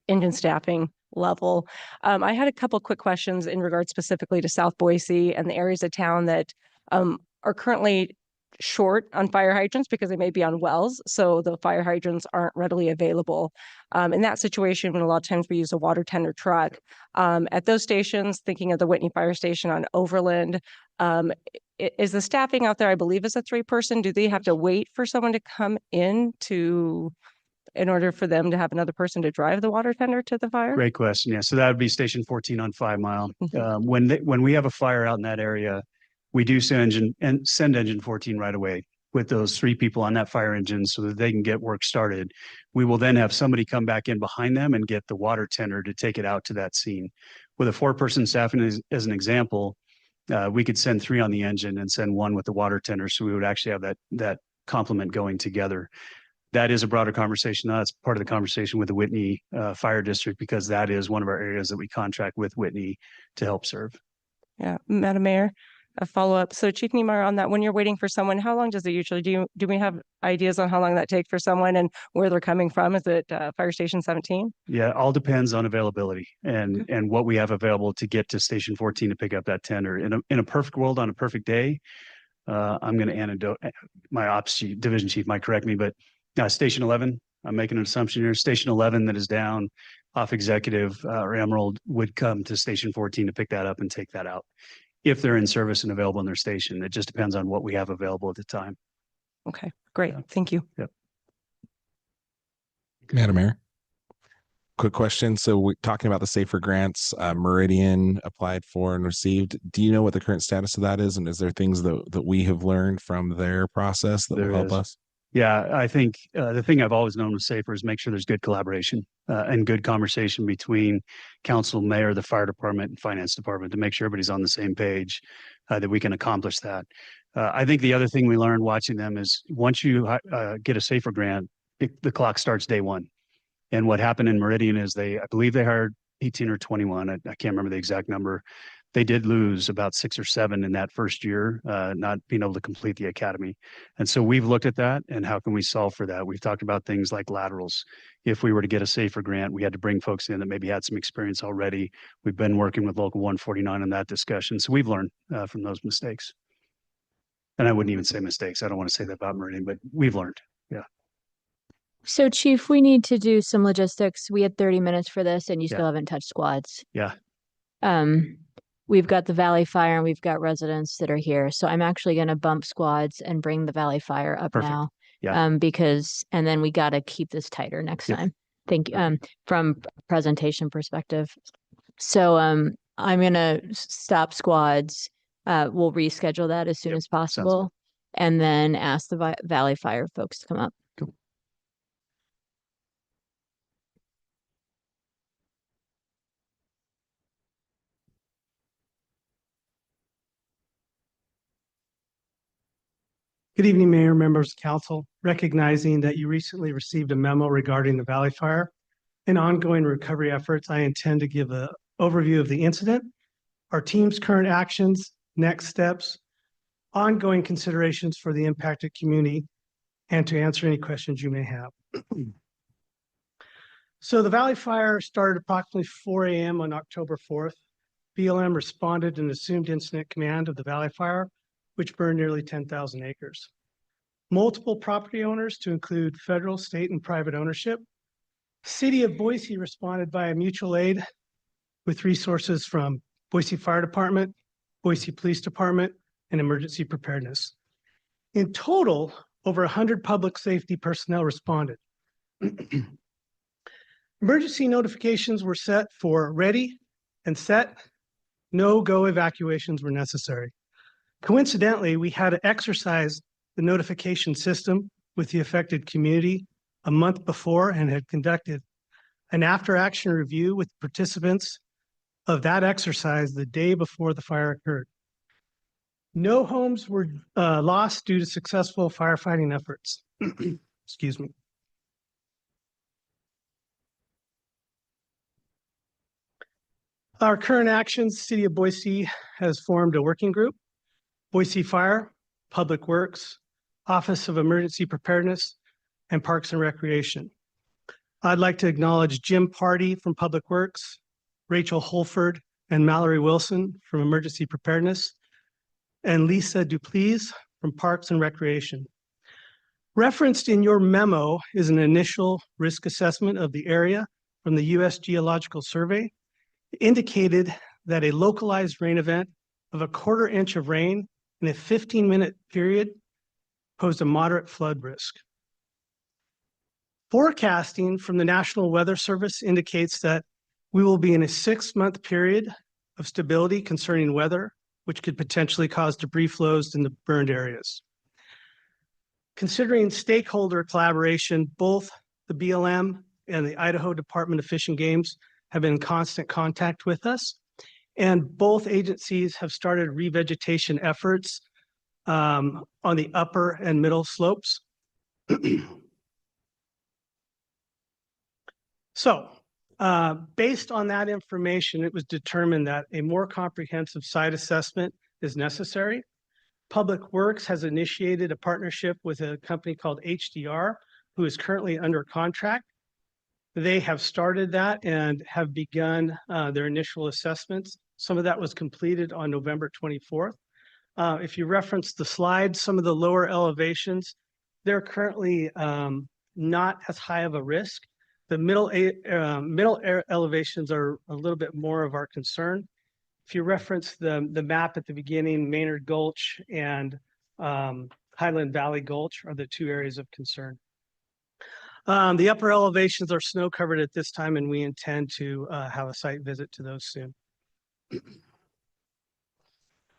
engine staffing level. I had a couple quick questions in regard specifically to South Boise and the areas of town that are currently short on fire hydrants because they may be on wells, so the fire hydrants aren't readily available. In that situation, when a lot of times we use a water tender truck, at those stations, thinking of the Whitney Fire Station on Overland, is the staffing out there, I believe, is a 3-person? Do they have to wait for someone to come in in order for them to have another person to drive the water tender to the fire? Great question. Yeah. So that would be Station 14 on 5 Mile. When we have a fire out in that area, we do send engine 14 right away with those 3 people on that fire engine so that they can get work started. We will then have somebody come back in behind them and get the water tender to take it out to that scene. With a 4-person staffing as an example, we could send 3 on the engine and send 1 with the water tender. So we would actually have that complement going together. That is a broader conversation. That's part of the conversation with the Whitney Fire District, because that is one of our areas that we contract with Whitney to help serve. Yeah, Madam Mayor, a follow-up. So Chief Niemeyer, on that, when you're waiting for someone, how long does it usually do we have ideas on how long that takes for someone and where they're coming from? Is it Fire Station 17? Yeah, all depends on availability and what we have available to get to Station 14 to pick up that tender. In a perfect world, on a perfect day, I'm going to anecdote. My ops division chief might correct me, but Station 11, I'm making an assumption here. Station 11 that is down off Executive or Emerald would come to Station 14 to pick that up and take that out if they're in service and available in their station. It just depends on what we have available at the time. Okay, great. Yeah. Thank you. Yep. Madam Mayor, quick question. So we're talking about the Safer Grants, Meridian applied for and received. Do you know what the current status of that is? And is there things that we have learned from their process that will help us? Yeah, I think the thing I've always known with SAFER is make sure there's good collaboration and good conversation between council, mayor, the fire department, and finance department to make sure everybody's on the same page, that we can accomplish that. I think the other thing we learned watching them is once you get a SAFER grant, the clock starts day 1. And what happened in Meridian is I believe they hired 18 or 21. I can't remember the exact number. They did lose about 6 or 7 in that first year, not being able to complete the academy. And so we've looked at that and how can we solve for that? We've talked about things like laterals. If we were to get a SAFER grant, we had to bring folks in that maybe had some experience already. We've been working with Local 149 on that discussion. So we've learned from those mistakes. And I wouldn't even say mistakes. I don't want to say that about Meridian, but we've learned. Yeah. So Chief, we need to do some logistics. We had 30 minutes for this and you still haven't touched squads. Yeah. We've got the Valley Fire and we've got residents that are here. So I'm actually going to bump squads and bring the Valley Fire up Perfect. now. Yeah. And then we got to keep this tighter next time. Thank you. From presentation perspective. So I'm going to stop squads. We'll reschedule that as soon as possible and then ask the Valley Fire folks to come up. Cool. Good evening, Mayor, members of council. Recognizing that you recently received a memo regarding the Valley Fire and ongoing recovery efforts, I intend to give an overview of the incident, our team's current actions, next steps, ongoing considerations for the impacted community, and to answer any questions you may have. So the Valley Fire started approximately 4 a.m. on October 4th. BLM responded and assumed incident command of the Valley Fire, which burned nearly 10,000 acres. multiple property owners to include federal, state, and private ownership. City of Boise responded via mutual aid with resources from Boise Fire Department, Boise Police Department, and Emergency Preparedness. In total, over 100 public safety personnel responded. Emergency notifications were set for ready and set. No-go evacuations were necessary. Coincidentally, we had to exercise the notification system with the affected community a month before and had conducted an after-action review with participants of that exercise the day before the fire occurred. No homes were lost due to successful firefighting efforts. Excuse me. Our current actions, City of Boise has formed a working group, Boise Fire, Public Works, Office of Emergency Preparedness, and Parks and Recreation. I'd like to acknowledge Jim Party from Public Works, Rachel Holford and Mallory Wilson from Emergency Preparedness, and Lisa Duplessis from Parks and Recreation. Referenced in your memo is an initial risk assessment of the area from the U.S. Geological Survey. It indicated that a localized rain event of a 1/4 inch of rain in a 15-minute period posed a moderate flood risk. Forecasting from the National Weather Service indicates that we will be in a 6-month period of stability concerning weather, which could potentially cause debris flows in the burned areas. Considering stakeholder collaboration, both the BLM and the Idaho Department of Fish and Games have been in constant contact with us, and both agencies have started revegetation efforts on the upper and middle slopes. So, based on that information, it was determined that a more comprehensive site assessment is necessary. Public Works has initiated a partnership with a company called HDR, who is currently under contract. They have started that and have begun their initial assessments. Some of that was completed on November 24th. If you reference the slide, some of the lower elevations, they're currently not as high of a risk. The middle elevations are a little bit more of our concern. If you reference the map at the beginning, Maynard Gulch and Highland Valley Gulch are the 2 areas of concern. The upper elevations are snow covered at this time, and we intend to have a site visit to those soon.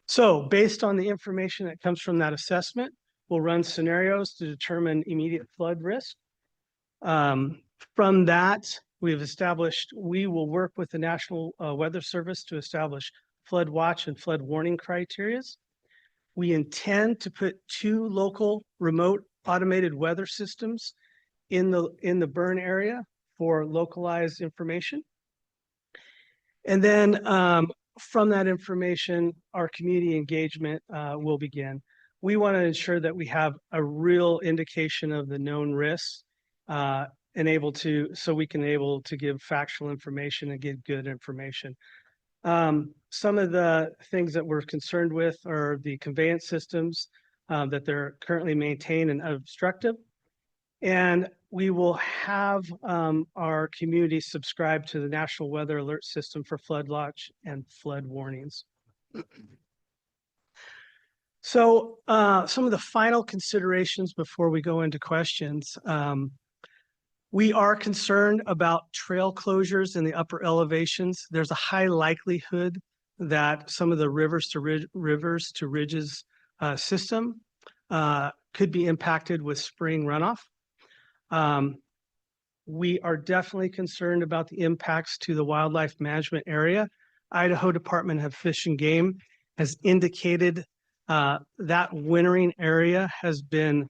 So based on the information that comes from that assessment, we'll run scenarios to determine immediate flood risk. From that, we will work with the National Weather Service to establish flood watch and flood warning criteria. We intend to put 2 local remote automated weather systems in the burn area for localized information. And then from that information, our community engagement will begin. We want to ensure that we have a real indication of the known risks so we can able to give factual information and give good information. Some of the things that we're concerned with are the conveyance systems that they're currently maintained and obstructive. And we will have our community subscribe to the National Weather Alert System for flood watch and flood warnings. So some of the final considerations before we go into questions. We are concerned about trail closures in the upper elevations. There's a high likelihood that some of the rivers to ridges system could be impacted with spring runoff. We are definitely concerned about the impacts to the wildlife management area. Idaho Department of Fish and Game has indicated that wintering area has been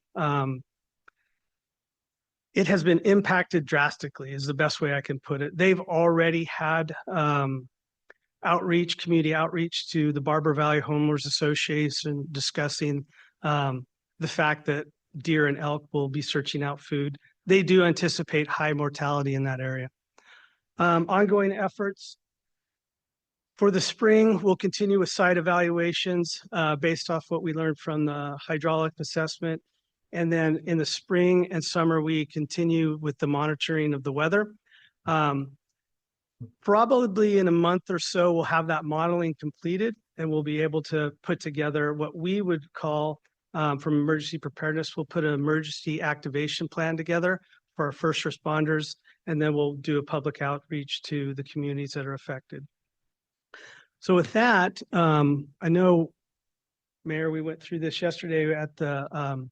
it has been impacted drastically, is the best way I can put it. They've already had community outreach to the Barber Valley Homeowners Association discussing the fact that deer and elk will be searching out food. They do anticipate high mortality in that area. Ongoing efforts for the spring, we'll continue with site evaluations based off what we learned from the hydraulic assessment And then in the spring and summer, we continue with the monitoring of the weather. Probably in a month or so, we'll have that modeling completed and we'll be able to put together what we would call from emergency preparedness, we'll put an emergency activation plan together for our first responders, and then we'll do a public outreach to the communities that are affected. So with that, I know, Mayor, we went through this yesterday at the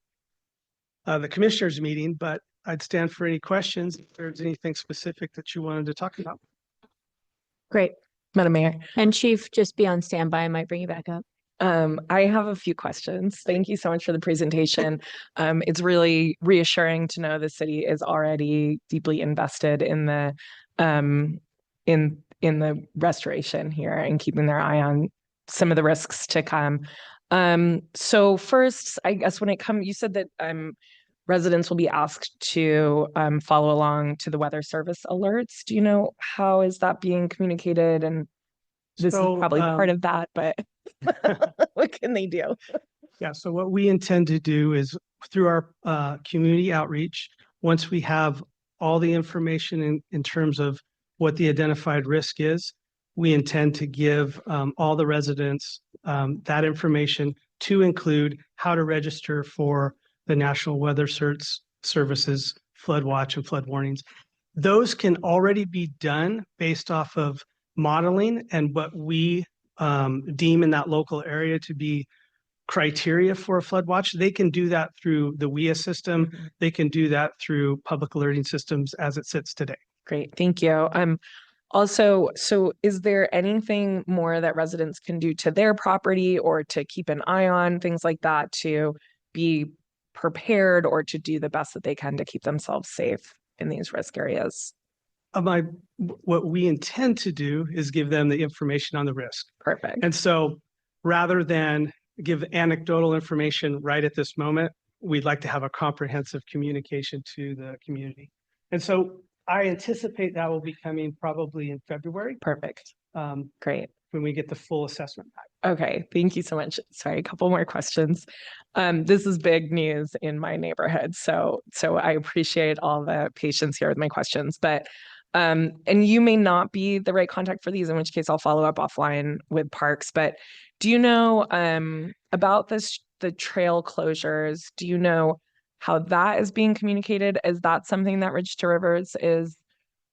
commissioners meeting, but I'd stand for any questions if there's anything specific that you wanted to talk about. Great, Madam Mayor. And Chief, just be on standby. I might bring you back up. I have a few questions. Thank you so much for the presentation. It's really reassuring to know the city is already deeply invested in the in the restoration here and keeping their eye on some of the risks to come. So first, I guess when it comes, you said that residents will be asked to follow along to the weather service alerts. Do you know how is that being communicated? And this is probably part of that, but what can they do? Yeah, so what we intend to do is through our community outreach, once we have all the information in terms of what the identified risk is, we intend to give all the residents that information to include how to register for the National Weather Service's flood watch and flood warnings. Those can already be done based off of modeling and what we deem in that local area to be criteria for a flood watch. They can do that through the WIA system. They can do that through public alerting systems as it sits today. Great, thank you. Also, so is there anything more that residents can do to their property or to keep an eye on, things like that, to be prepared or to do the best that they can to keep themselves safe in these risk areas? What we intend to do is give them the information on the risk. Perfect. And so rather than give anecdotal information right at this moment, we'd like to have a comprehensive communication to the community. And so I anticipate that will be coming probably in February. Perfect. Great. When we get the full assessment back. Okay, thank you so much. Sorry, a couple more questions. This is big news in my neighborhood, so I appreciate all the patience here with my questions. But and you may not be the right contact for these, in which case I'll follow up offline with Parks. But do you know about the trail closures? Do you know how that is being communicated? Is that something that Ridge to Rivers is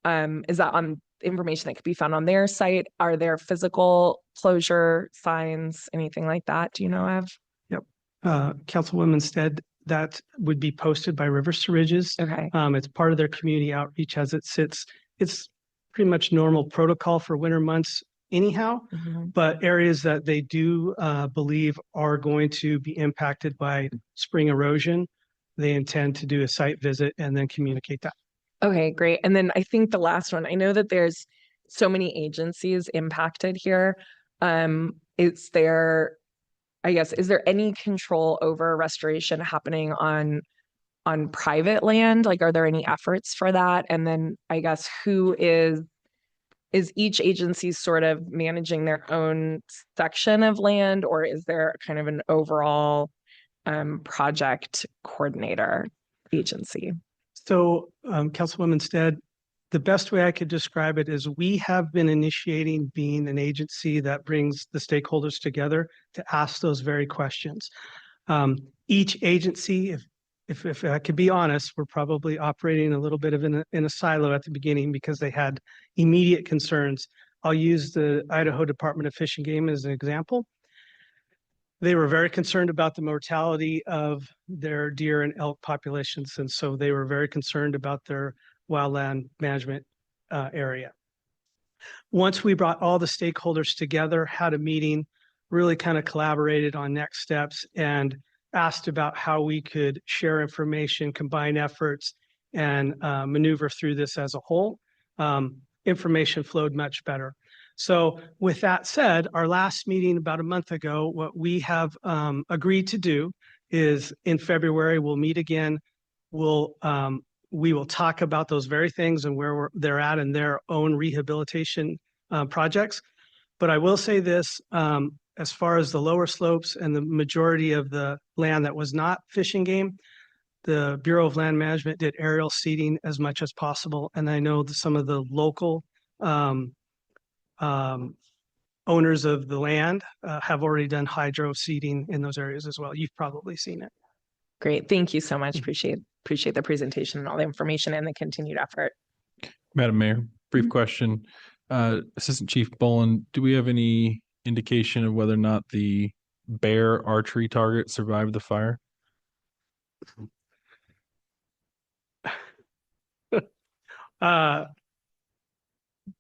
that on information that could be found on their site? Are there physical closure signs, anything like that? Do you know of? Yep. Councilwoman Stead, that would be posted by Rivers to Ridges. Okay. It's part of their community outreach as it sits. It's pretty much normal protocol for winter months anyhow, but areas that they do believe are going to be impacted by spring erosion, they intend to do a site visit and then communicate that. Okay, great. And then I think the last one, I know that there's so many agencies impacted here. Is there any control over restoration happening on private land? Like, are there any efforts for that? And then I guess who is each agency sort of managing their own section of land, or is there kind of an overall project coordinator agency? So, Councilwoman Stead, the best way I could describe it is we have been initiating being an agency that brings the stakeholders together to ask those very questions. Each agency, if I could be honest, we're probably operating a little bit of in a silo at the beginning because they had immediate concerns. I'll use the Idaho Department of Fish and Game as an example. They were very concerned about the mortality of their deer and elk populations, and so they were very concerned about their wildland management area. Once we brought all the stakeholders together, had a meeting, really kind of collaborated on next steps and asked about how we could share information, combine efforts, and maneuver through this as a whole, information flowed much better. So with that said, our last meeting about a month ago, what we have agreed to do is in February, we'll meet again. We will talk about those very things and where they're at in their own rehabilitation projects. But I will say this, as far as the lower slopes and the majority of the land that was not fishing game, The Bureau of Land Management did aerial seeding as much as possible. And I know that some of the local owners of the land have already done hydro seeding in those areas as well. You've probably seen it. Great. Thank you so much. Appreciate the presentation and all the information and the continued effort. Madam Mayor, brief question. Assistant Chief Bolin, do we have any indication of whether or not the bear archery target survived the fire?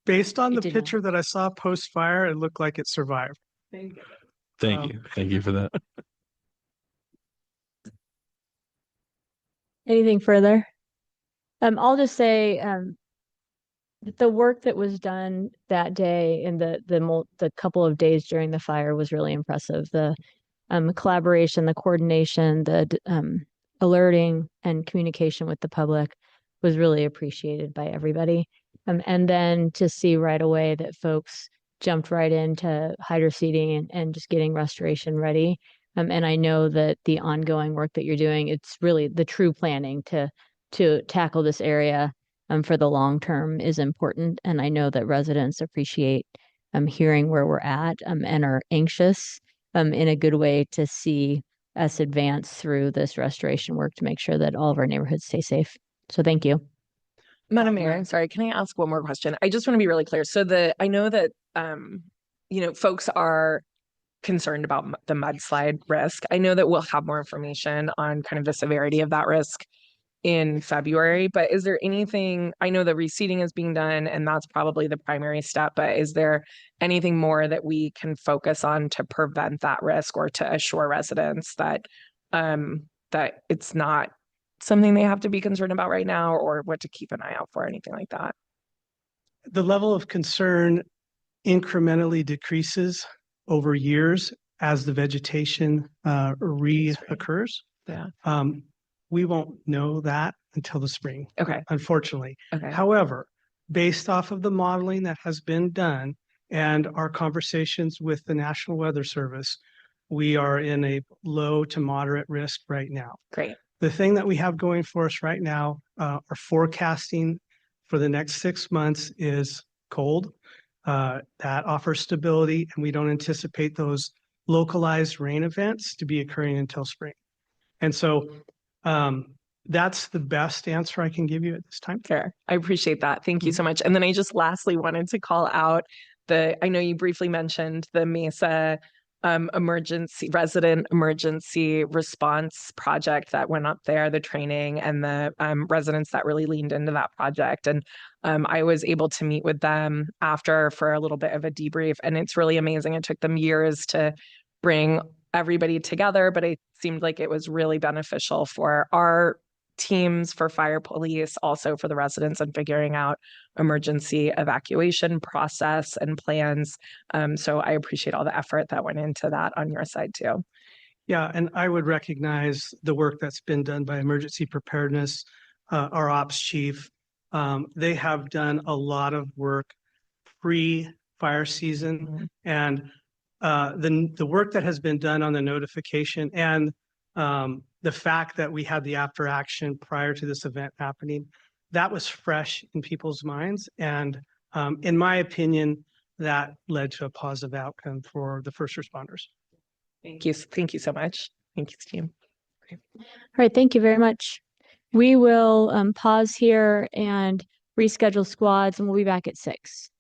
Based on It the did not. picture that I saw post fire, it looked like it survived. Thank Um, you. Thank you for that. Anything further? I'll just say, the work that was done that day and the couple of days during the fire was really impressive. The collaboration, the coordination, the alerting and communication with the public was really appreciated by everybody. And then to see right away that folks jumped right into hydro seeding and just getting restoration ready. And I know that the ongoing work that you're doing, it's really the true planning to tackle this area for the long term is important. And I know that residents appreciate hearing where we're at and are anxious in a good way to see us advance through this restoration work to make sure that all of our neighborhoods stay safe. So thank you. Madam Mayor, I'm sorry, can I ask one more question? I just want to be really clear. So I know that, folks are concerned about the mudslide risk. I know that we'll have more information on kind of the severity of that risk in February, but is there anything, I know the reseeding is being done and that's probably the primary step, but is there anything more that we can focus on to prevent that risk or to assure residents that that it's not something they have to be concerned about right now, or what to keep an eye out for, anything like that? The level of concern incrementally decreases over years as the vegetation reoccurs. Yeah. We won't know that until the spring, Okay. unfortunately. Okay. However, based off of the modeling that has been done and our conversations with the National Weather Service, we are in a low to moderate risk right now. Great. The thing that we have going for us right now, our forecasting for the next 6 months is cold. That offers stability, and we don't anticipate those localized rain events to be occurring until spring. And so that's the best answer I can give you at this time. Fair. I appreciate that. Thank you so much. And then I just lastly wanted to call out I know you briefly mentioned the Mesa resident emergency response project that went up there, the training and the residents that really leaned into that project. And I was able to meet with them after for a little bit of a debrief, and it's really amazing. It took them years to bring everybody together, but it seemed like it was really beneficial for our teams, for fire police, also for the residents, and figuring out emergency evacuation process and plans. So I appreciate all the effort that went into that on your side too. Yeah, and I would recognize the work that's been done by emergency preparedness, our ops chief. They have done a lot of work pre-fire season, and the work that has been done on the notification and the fact that we had the after action prior to this event happening, that was fresh in people's minds. And in my opinion, that led to a positive outcome for the first responders. Thank you. Thank you so much. Thank you, team. All right, thank you very much. We will pause here and reschedule squads, and we'll be back at 6.